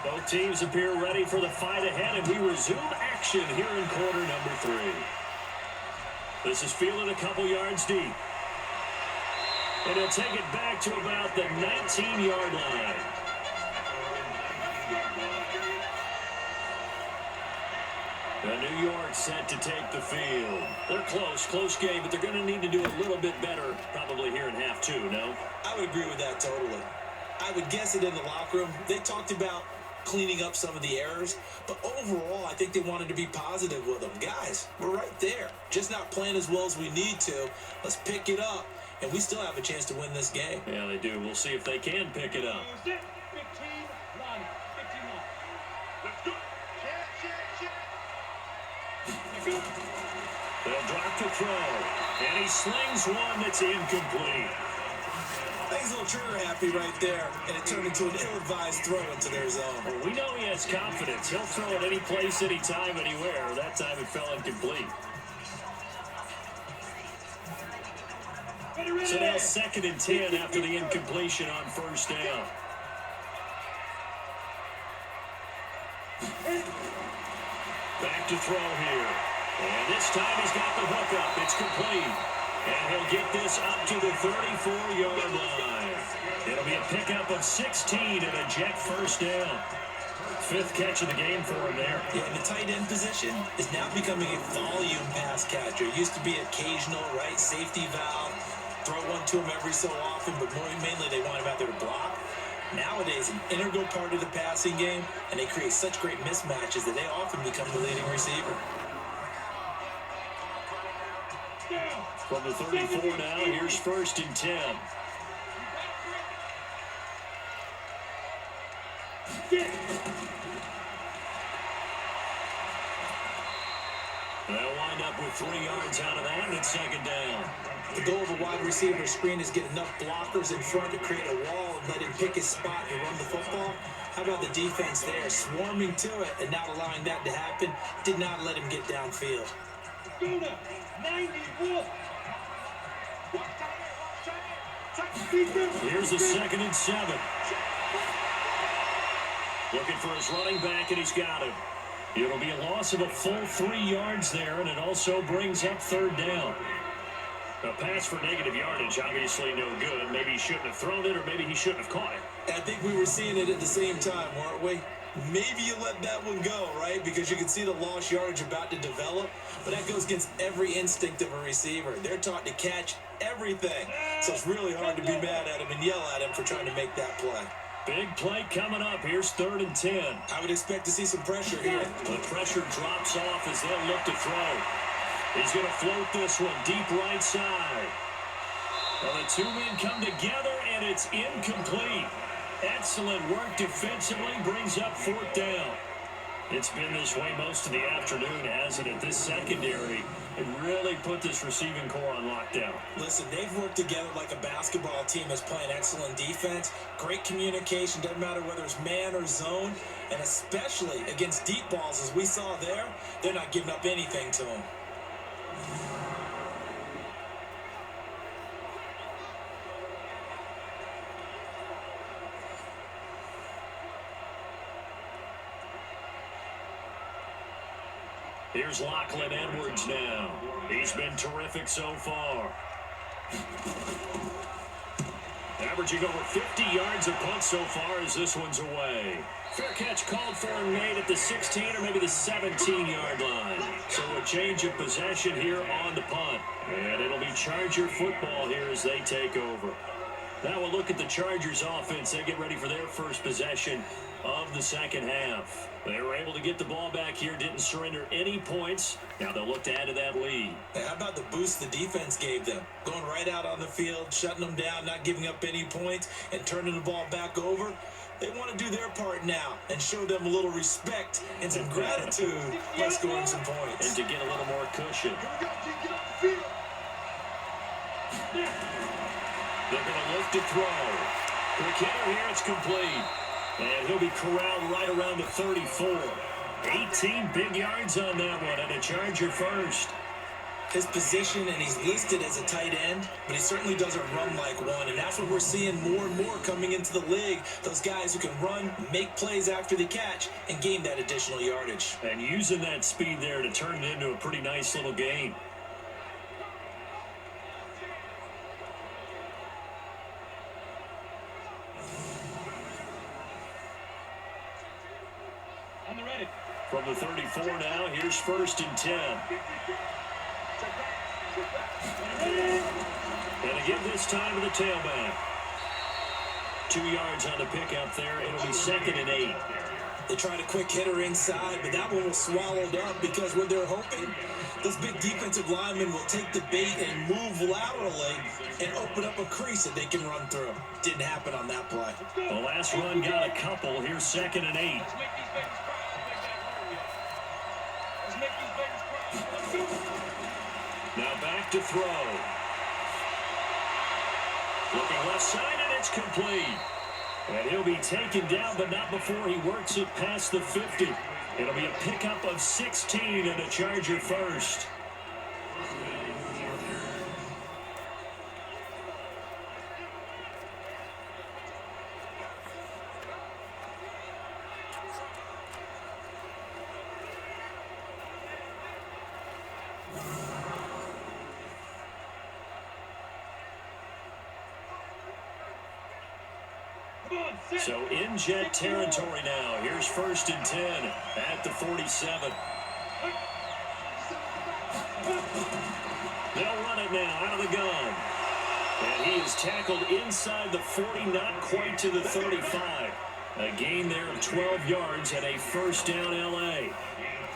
Both teams appear ready for the fight ahead, and we resume action here in quarter number 3. This is fielded a couple yards deep. And he'll take it back to about the 19-yard line. New York set to take the field. They're close game, but they're going to need to do a little bit better probably here in half two, no? I would agree with that totally. I would guess it in the locker room. They talked about cleaning up some of the errors, but overall, I think they wanted to be positive with them. Guys, we're right there. Just not playing as well as we need to. Let's pick it up, and we still have a chance to win this game. Yeah, they do. We'll see if they can pick it up. 15, run, 51. Let's go. Check. They'll drop to throw, and he slings one that's incomplete. He's a little trigger happy right there, and it turned into an ill-advised throw into their zone. Well, we know he has confidence. He'll throw it any place, anytime, anywhere. That time it fell incomplete. So now 2nd and 10 after the incompletion on first down. Back to throw here. And this time he's got the hook up. It's complete. And he'll get this up to the 34-yard line. It'll be a pickup of 16 and a jet first down. 5th catch of the game for him there. Yeah, and the tight end position is now becoming a volume pass catcher. It used to be occasional, right, safety valve, throw one to him every so often, but mainly they want him out there to block. Nowadays, an integral part of the passing game, and they create such great mismatches that they often become the leading receiver. From the 34 now, here's 1st and 10. They'll wind up with 3 yards out of that, and it's 2nd down. The goal of a wide receiver screen is get enough blockers in front to create a wall and let him pick his spot and run the football. How about the defense there, swarming to it and not allowing that to happen? Did not let him get downfield. 91. Here's the 2nd and 7. Looking for his running back, and he's got him. It'll be a loss of a full 3 yards there, and it also brings up 3rd down. A pass for negative yardage, obviously no good. Maybe he shouldn't have thrown it, or maybe he shouldn't have caught it. I think we were seeing it at the same time, weren't we? Maybe you let that one go, right? Because you can see the lost yardage about to develop, but that goes against every instinct of a receiver. They're taught to catch everything, so it's really hard to be mad at him and yell at him for trying to make that play. Big play coming up. Here's 3rd and 10. I would expect to see some pressure here. The pressure drops off as they'll look to throw. He's going to float this one deep right side. Well, the 2 men come together, and it's incomplete. Excellent work defensively, brings up 4th down. It's been this way most of the afternoon, hasn't it? This secondary, it really put this receiving core on lockdown. Listen, they've worked together like a basketball team that's playing excellent defense. Great communication, doesn't matter whether it's man or zone, and especially against deep balls, as we saw there, they're not giving up anything to them. Here's Lachlan Edwards now. He's been terrific so far. Averaging over 50 yards a punt so far as this one's away. Fair catch called for and made at the 16 or maybe the 17-yard line. So a change of possession here on the punt. And it'll be Charger football here as they take over. Now we'll look at the Chargers offense. They get ready for their first possession of the second half. They were able to get the ball back here, didn't surrender any points. Now they'll look to add to that lead. How about the boost the defense gave them? Going right out on the field, shutting them down, not giving up any points, and turning the ball back over. They want to do their part now and show them a little respect and some gratitude by scoring some points. And to get a little more cushion. They're going to look to throw. Quick hitter here, it's complete. And he'll be corralled right around the 34. 18 big yards on that one, and a Charger first. His position, and he's listed as a tight end, but he certainly doesn't run like one, and that's what we're seeing more and more coming into the league. Those guys who can run, make plays after the catch, and gain that additional yardage. And using that speed there to turn it into a pretty nice little game. On the ready. From the 34 now, here's 1st and 10. And again this time to the tailback. 2 yards on the pickup there. It'll be 2nd and 8. They tried a quick hitter inside, but that one was swallowed up because what they're hoping, those big defensive linemen will take the bait and move laterally and open up a crease that they can run through. Didn't happen on that play. The last run got a couple. Here's 2nd and 8. Now back to throw. Looking left side, and it's complete. And he'll be taken down, but not before he works it past the 50. It'll be a pickup of 16 and a Charger first. So in jet territory now. Here's 1st and 10 at the 47. They'll run it now out of the gun. And he is tackled inside the 40, not quite to the 35. A gain there of 12 yards and a 1st down LA.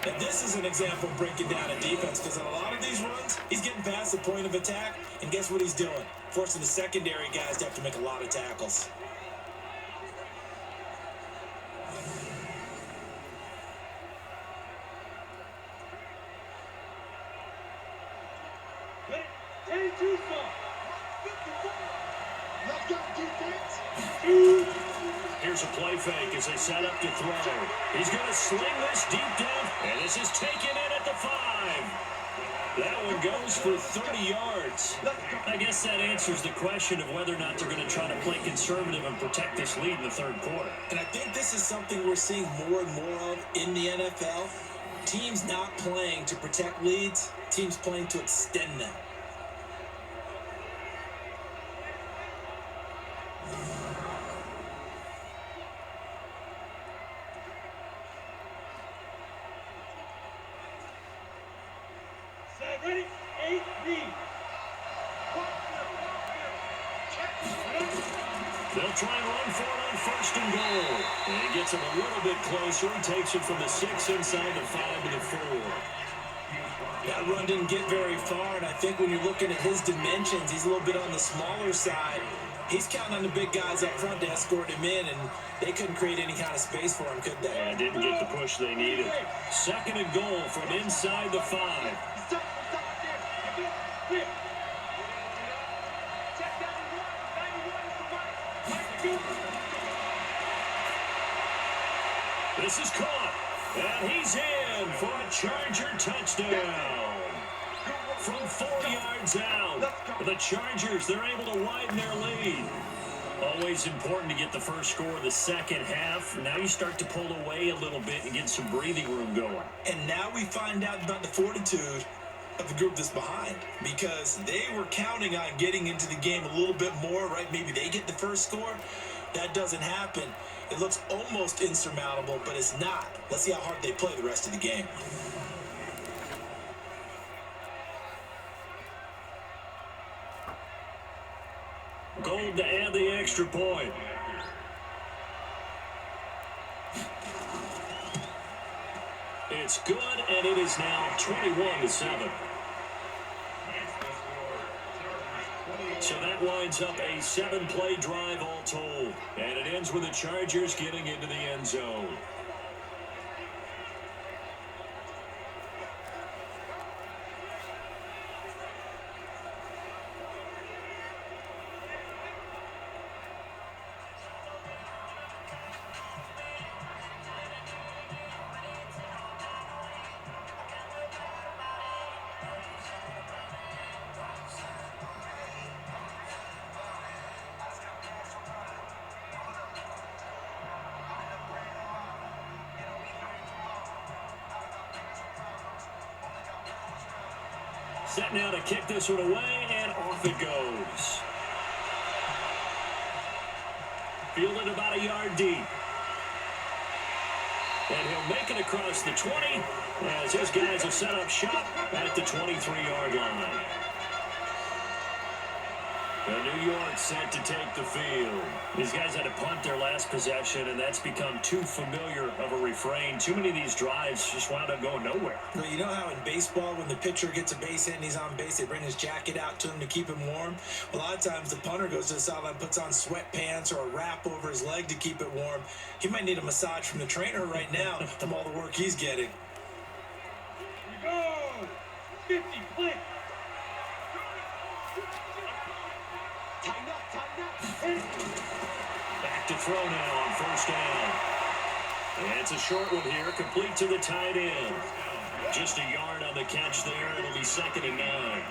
And this is an example of breaking down a defense, because on a lot of these runs, he's getting past the point of attack, and guess what he's doing? Forcing the secondary guys to have to make a lot of tackles. Here's a play fake as they set up to throw. He's going to sling this deep down, and this is taken in at the 5. That one goes for 30 yards. I guess that answers the question of whether or not they're going to try to play conservative and protect this lead in the 3rd quarter. And I think this is something we're seeing more and more of in the NFL. Teams not playing to protect leads, teams playing to extend them. Ready? 8 read. They'll try and run for it on 1st and goal. And he gets him a little bit closer. He takes it from the 6 inside the 5 to the 4. That run didn't get very far, and I think when you're looking at his dimensions, he's a little bit on the smaller side. He's counting on the big guys up front to escort him in, and they couldn't create any kind of space for him, could they? And didn't get the push they needed. 2nd and goal from inside the 5. This is caught, and he's in for a Charger touchdown. From 4 yards out, the Chargers, they're able to widen their lead. Always important to get the first score of the second half. Now you start to pull away a little bit and get some breathing room going. And now we find out about the fortitude of the group that's behind, because they were counting on getting into the game a little bit more, right? Maybe they get the first score. That doesn't happen. It looks almost insurmountable, but it's not. Let's see how hard they play the rest of the game. Gold to add the extra point. It's good, and it is now 21-7. So that winds up a 7-play drive all told. And it ends with the Chargers getting into the end zone. Set now to kick this one away, and off it goes. Fielded about a yard deep. And he'll make it across the 20 as his guys have set up shop at the 23-yard line. New York set to take the field. These guys had to punt their last possession, and that's become too familiar of a refrain. Too many of these drives just wound up going nowhere. Well, you know how in baseball, when the pitcher gets a base hit and he's on base, they bring his jacket out to him to keep him warm? A lot of times the punter goes to the sideline, puts on sweatpants or a wrap over his leg to keep it warm. He might need a massage from the trainer right now from all the work he's getting. Here we go. 50, click. Back to throw now on first down. And it's a short one here, complete to the tight end. Just a yard on the catch there. It'll be 2nd and 9.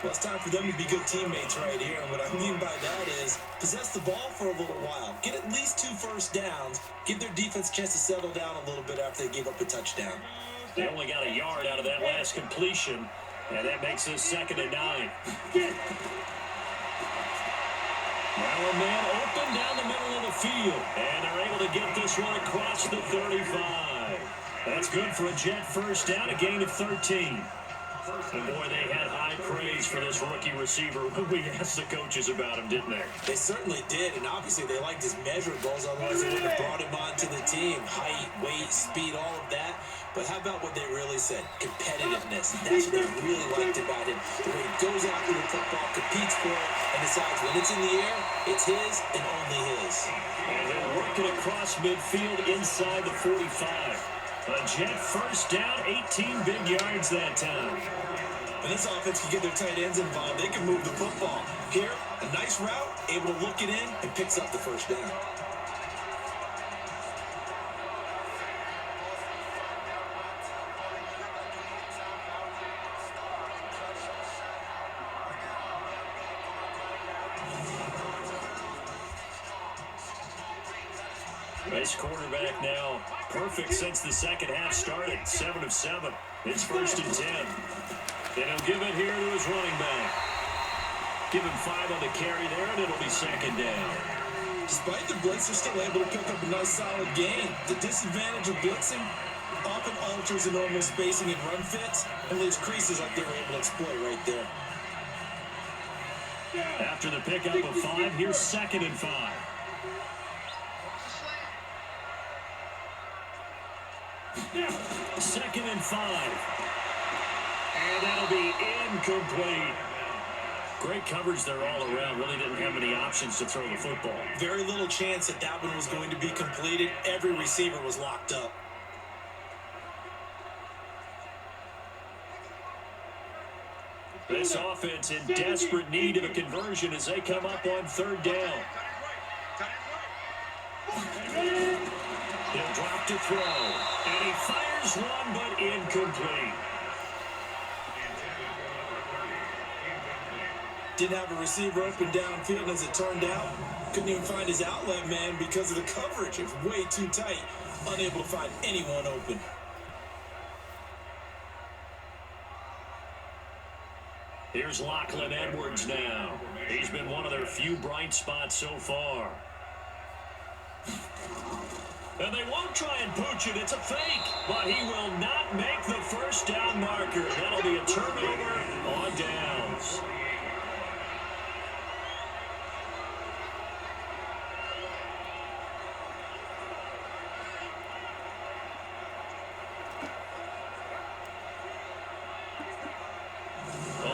Well, it's time for them to be good teammates right here. And what I mean by that is possess the ball for a little while. Get at least 2 first downs. Give their defense a chance to settle down a little bit after they gave up a touchdown. They only got a yard out of that last completion. And that makes us 2nd and 9. Now a man open down the middle of the field. And they're able to get this one across the 35. That's good for a Jet first down, a gain of 13. And boy, they had high praise for this rookie receiver when we asked the coaches about him, didn't they? They certainly did, and obviously they liked his measurables, otherwise they wouldn't have brought him onto the team. Height, weight, speed, all of that. But how about what they really said? Competitiveness. That's what they really liked about him. The way he goes after the football, competes for it, and decides when it's in the air, it's his and only his. And they're working across midfield inside the 45. A Jet first down, 18 big yards that time. And this offense can get their tight ends involved. They can move the football. Here, a nice route, able to look it in, and picks up the first down. This quarterback now perfect since the second half started. 7 of 7. It's 1st and 10. And he'll give it here to his running back. Give him 5 on the carry there, and it'll be 2nd down. Despite the blitz, they're still able to pick up a nice solid gain. The disadvantage of blitzing often alters the normal spacing and run fits and leaves creases like they were able to exploit right there. After the pickup of 5, here's 2nd and 5. 2nd and 5. And that'll be incomplete. Great coverage there all around. Really didn't have many options to throw the football. Very little chance that that one was going to be completed. Every receiver was locked up. This offense in desperate need of a conversion as they come up on 3rd down. He'll drop to throw. And he fires one, but incomplete. Didn't have a receiver open downfield, as it turned out. Couldn't even find his outlet man because of the coverage. It was way too tight. Unable to find anyone open. Here's Lachlan Edwards now. He's been one of their few bright spots so far. And they won't try and pooch it. It's a fake. But he will not make the first down marker. That'll be a turnover on downs.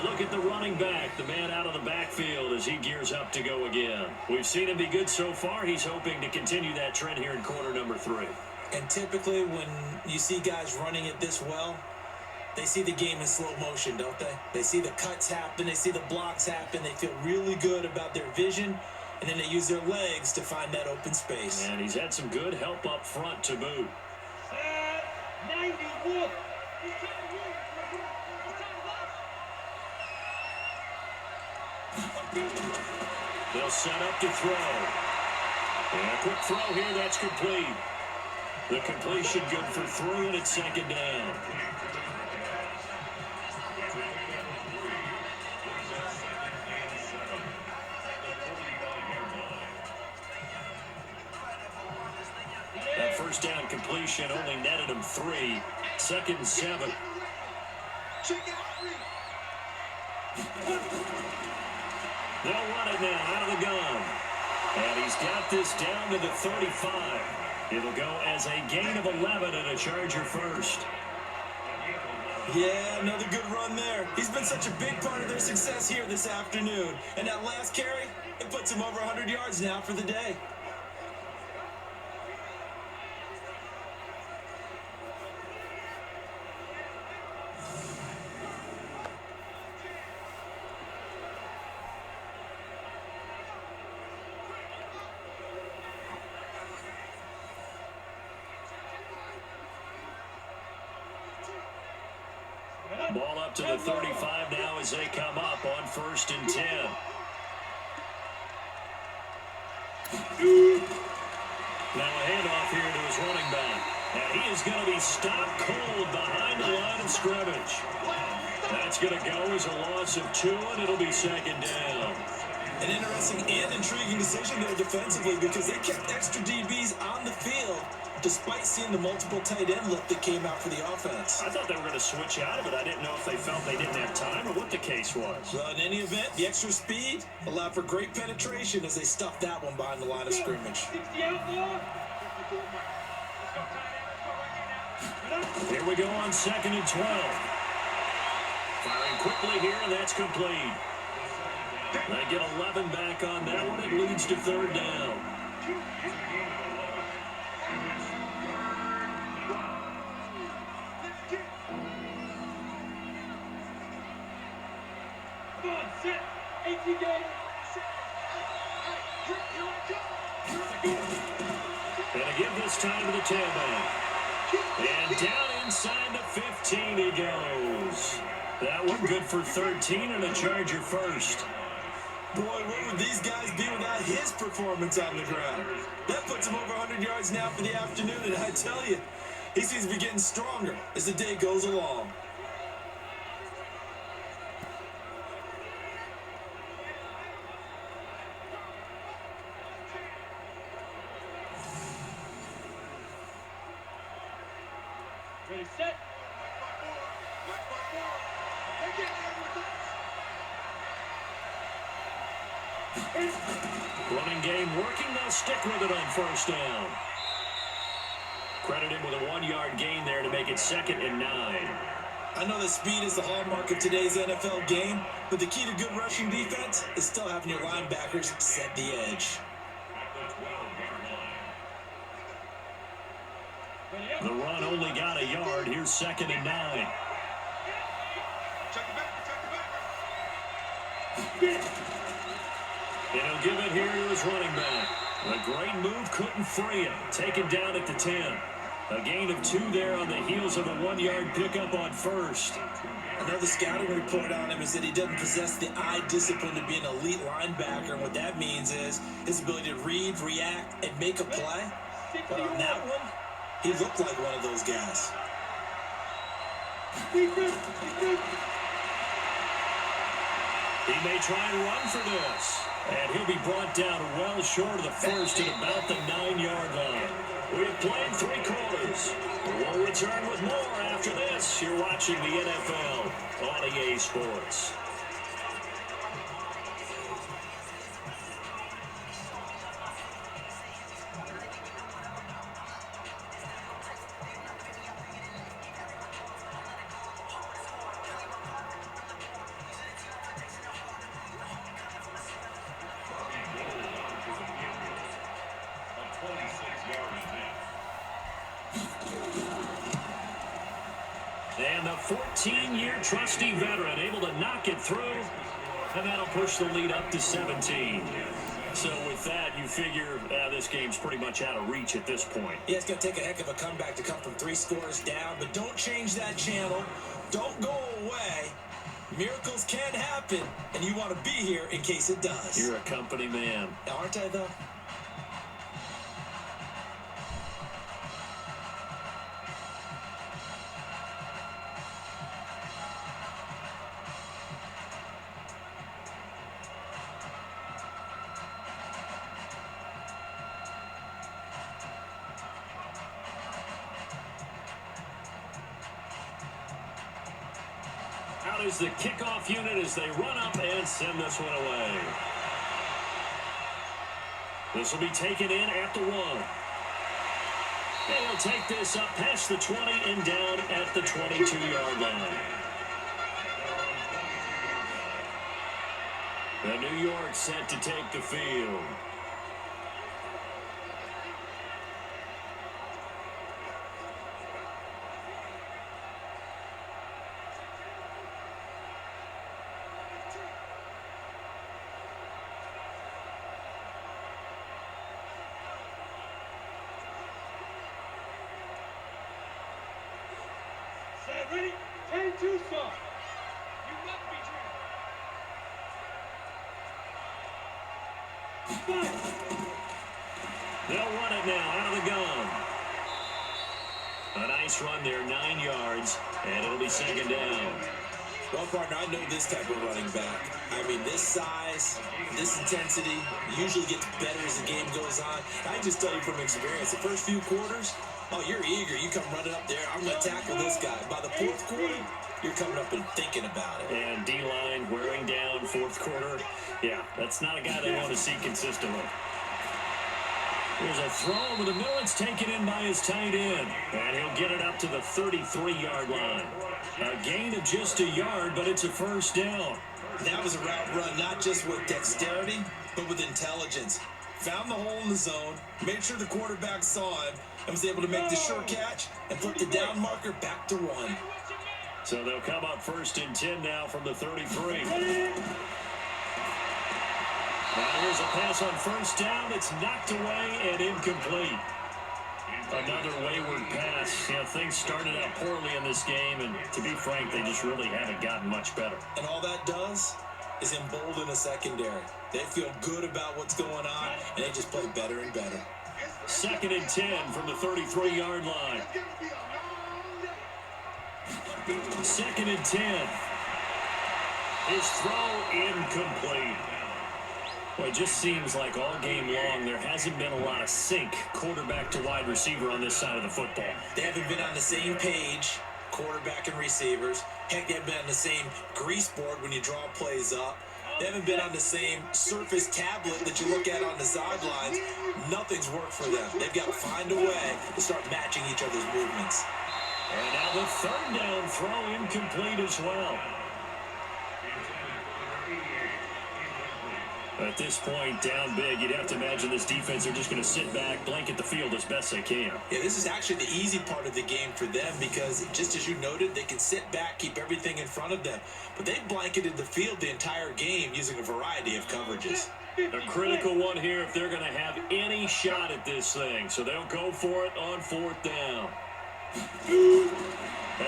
Look at the running back, the man out of the backfield as he gears up to go again. We've seen him be good so far. He's hoping to continue that trend here in quarter number 3. And typically when you see guys running it this well, they see the game in slow motion, don't they? They see the cuts happen, they see the blocks happen, they feel really good about their vision, and then they use their legs to find that open space. And he's had some good help up front to boot. 91. They'll set up to throw. And a quick throw here, that's complete. The completion good for 3, and it's 2nd down. That first down That completion only netted him 3. 2nd and 7. They'll run it now out of the gun. And he's got this down to the 35. It'll go as a gain of 11 and a Charger first. Yeah, another good run there. He's been such a big part of their success here this afternoon. And that last carry, it puts him over 100 yards now for the day. Ball up to the 35 now as they come up on 1st and 10. Now a handoff here to his running back. And he is going to be stopped cold behind the line of scrimmage. That's going to go as a loss of 2, and it'll be 2nd down. An interesting and intriguing decision there defensively because they kept extra DBs on the field despite seeing the multiple tight end look that came out for the offense. I thought they were going to switch out of it. I didn't know if they felt they didn't have time or what the case was. Well, in any event, the extra speed allowed for great penetration as they stuffed that one behind the line of scrimmage. Here we go on 2nd and 12. Firing quickly here, and that's complete. They get 11 back on that one. It leads to 3rd down. Gonna give this time to the tailback. And down inside the 15 he goes. That one good for 13 and a Charger first. Boy, where would these guys be without his performance on the ground? That puts him over 100 yards now for the afternoon, and I tell you, he seems to be getting stronger as the day goes along. Ready, set. Running game working. They'll stick with it on 1st down. Credit him with a 1-yard gain there to make it 2nd and 9. I know that speed is the hallmark of today's NFL game, but the key to good rushing defense is still having your linebackers set the edge. The run only got a yard. Here's 2nd and 9. And he'll give it here to his running back. A great move, couldn't free him. Taken down at the 10. A gain of 2 there on the heels of a 1-yard pickup on 1st. Another scouting report on him is that he doesn't possess the eye discipline to be an elite linebacker, and what that means is his ability to read, react, and make a play. But on that one, he looked like one of those guys. He may try and run for this. And he'll be brought down well short of the first at about the 9-yard line. We've played 3 quarters. We'll return with more after this. You're watching the NFL on EA Sports. And the 14-year trusty veteran able to knock it through, and that'll push the lead up to 17. So with that, you figure this game's pretty much out of reach at this point. Yeah, it's going to take a heck of a comeback to come from 3 scores down, but don't change that channel. Don't go away. Miracles can happen, and you want to be here in case it does. You're a company man. Aren't I, though? out as the kickoff unit as they run up and send this one away. This will be taken in at the 1. And he'll take this up past the 20 and down at the 22-yard line. The New York set to take the field. Ready? 10-2 song. You must be trained. They'll run it now out of the gun. A nice run there, 9 yards, and it'll be second down. Well, partner, I know this type of running back. I mean, this size, this intensity usually gets better as the game goes on. I just tell you from experience, the first few quarters, oh, you're eager. You come running up there. I'm going to tackle this guy. By the fourth quarter, you're coming up and thinking about it. And D-line wearing down fourth quarter. Yeah, that's not a guy they want to see consistently. There's a throw over the middle. It's taken in by his tight end. And he'll get it up to the 33-yard line. A gain of just a yard, but it's a first down. That was a route run, not just with dexterity, but with intelligence. Found the hole in the zone, made sure the quarterback saw him, and was able to make the sure catch and put the down marker back to 1. So they'll come up first and 10 now from the 33. Now here's a pass on first down. It's knocked away and incomplete. Another wayward pass. You know, things started out poorly in this game, and to be frank, they just really haven't gotten much better. And all that does is embolden a secondary. They feel good about what's going on, and they just play better and better. Second and 10 from the 33-yard line. Second and 10. His throw incomplete. Well, it just seems like all game long there hasn't been a lot of sync quarterback to wide receiver on this side of the football. They haven't been on the same page, quarterback and receivers. Heck, they haven't been on the same grease board when you draw plays up. They haven't been on the same surface tablet that you look at on the sidelines. Nothing's worked for them. They've got to find a way to start matching each other's movements. And now the third down throw incomplete as well. At this point, down big, you'd have to imagine this defense are just going to sit back, blanket the field as best they can. Yeah, this is actually the easy part of the game for them because, just as you noted, they can sit back, keep everything in front of them. But they've blanketed the field the entire game using a variety of coverages. A critical one here if they're going to have any shot at this thing. So they'll go for it on fourth down.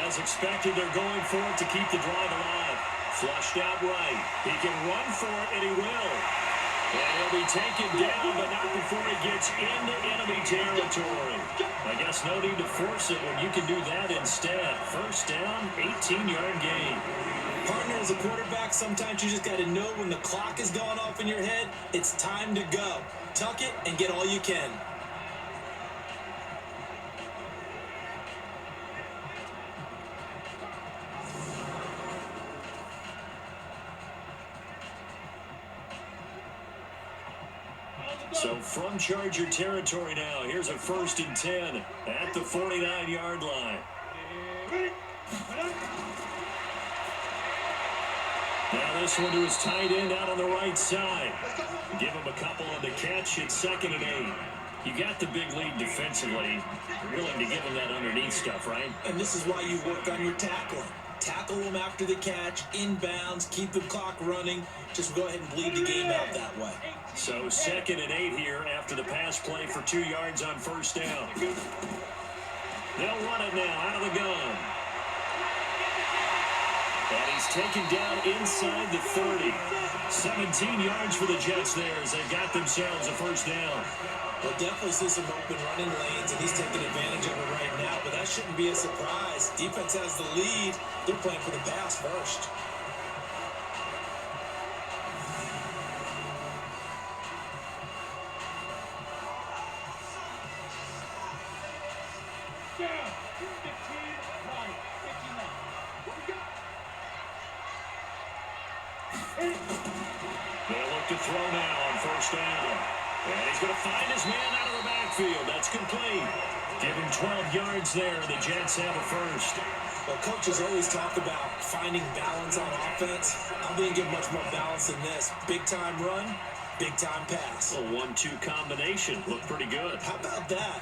As expected, they're going for it to keep the drive alive. Flushed out right. He can run for it, and he will. And he'll be taken down, but not before he gets into enemy territory. I guess no need to force it when you can do that instead. First down, 18-yard gain. Partner, as a quarterback, sometimes you just got to know when the clock is going off in your head, it's time to go. Tuck it and get all you can. So from Charger territory now, here's a first and 10 at the 49-yard line. Now this one to his tight end out on the right side. Give him a couple on the catch. It's second and 8. You got the big lead defensively. You're willing to give him that underneath stuff, right? And this is why you work on your tackling. Tackle them after the catch, inbounds, keep the clock running. Just go ahead and bleed the game out that way. So second and 8 here after the pass play for 2 yards on first down. They'll run it now out of the gun. And he's taken down inside the 30. 17 yards for the Jets there as they got themselves a first down. We'll definitely see some open running lanes, and he's taking advantage of it right now, but that shouldn't be a surprise. Defense has the lead. They're playing for the pass first. They'll look to throw now on first down. And he's going to find his man out of the backfield. That's complete. Give him 12 yards there. The Jets have a first. Well, coaches always talk about finding balance on offense. I'm going to give much more balance than this. Big-time run, big-time pass. A 1-2 combination. Looked pretty good. How about that?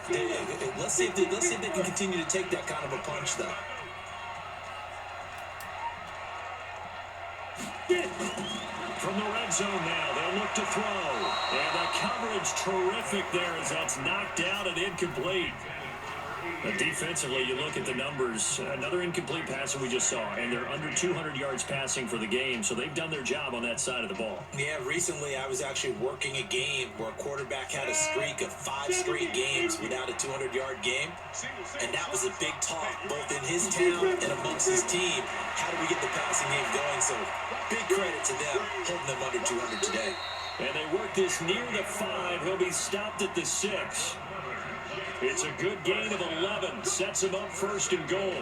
Let's see if they can continue to take that kind of a punch, though. From the red zone now, they'll look to throw. And the coverage terrific there as that's knocked out and incomplete. Defensively, you look at the numbers. Another incomplete pass that we just saw, and they're under 200 yards passing for the game, so they've done their job on that side of the ball. Yeah, recently I was actually working a game where a quarterback had a streak of 5 straight games without a 200-yard game, and that was a big talk, both in his town and amongst his team. How do we get the passing game going? So big credit to them, holding them under 200 today. And they work this near the 5. He'll be stopped at the 6. It's a good gain of 11. Sets him up first and goal.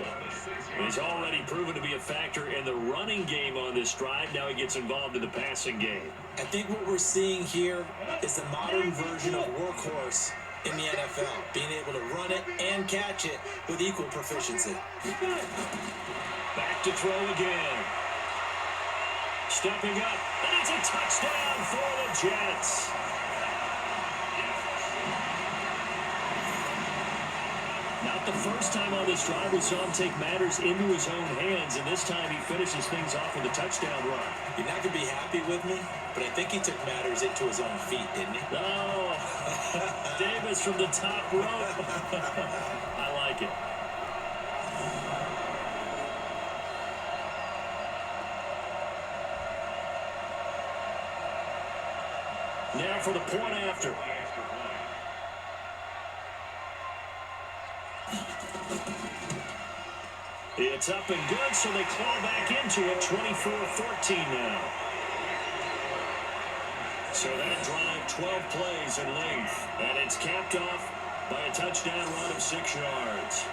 He's already proven to be a factor in the running game on this drive. Now he gets involved in the passing game. I think what we're seeing here is a modern version of workhorse in the NFL, being able to run it and catch it with equal proficiency. Back to throw again. Stepping up, and it's a touchdown for the Jets. Not the first time on this drive we saw him take matters into his own hands, and this time he finishes things off with a touchdown run. You're not going to be happy with me, but I think he took matters into his own feet, didn't he? Oh, Davis from the top rope. I like it. Now for the point after. It's up and good, so they claw back into it, 24-14 now. So that drive, 12 plays in length, and it's capped off by a touchdown run of 6 yards.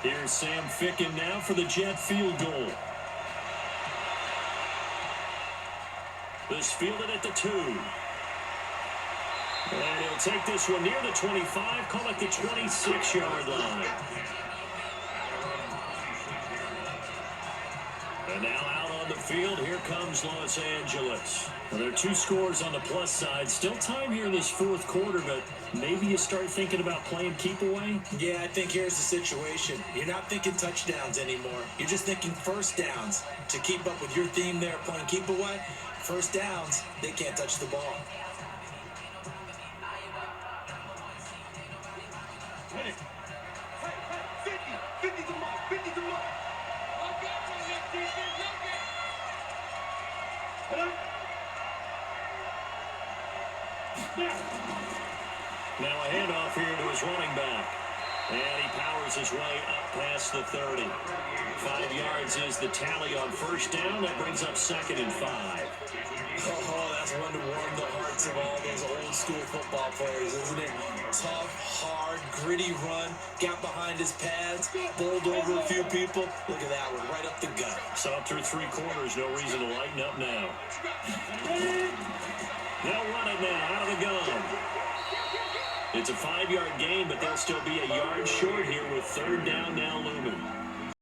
Here's Sam Ficken now for the Jet field goal. This fielded at the 2. And he'll take this one near the 25, call it the 26-yard line. And now out on the field, here comes Los Angeles. Well, there are 2 scores on the plus side. Still time here in this 4th quarter, but maybe you start thinking about playing keep away? Yeah, I think here's the situation. You're not thinking touchdowns anymore. You're just thinking first downs. To keep up with your theme there, playing keep away, first downs, they can't touch the ball. Hey, 50 to mark, 50 to mark. Now a handoff here to his running back. And he powers his way up past the 30. 5 yards is the tally on first down. That brings up 2nd and 5. Oh, that's one to warm the hearts of all those old school football players, isn't it? Tough, hard, gritty run. Got behind his pads, bowled over a few people. Look at that one, right up the gut. Saw through 3 quarters. No reason to lighten up now. They'll run it now out of the gun. It's a 5-yard gain, but they'll still be a yard short here with 3rd down now looming.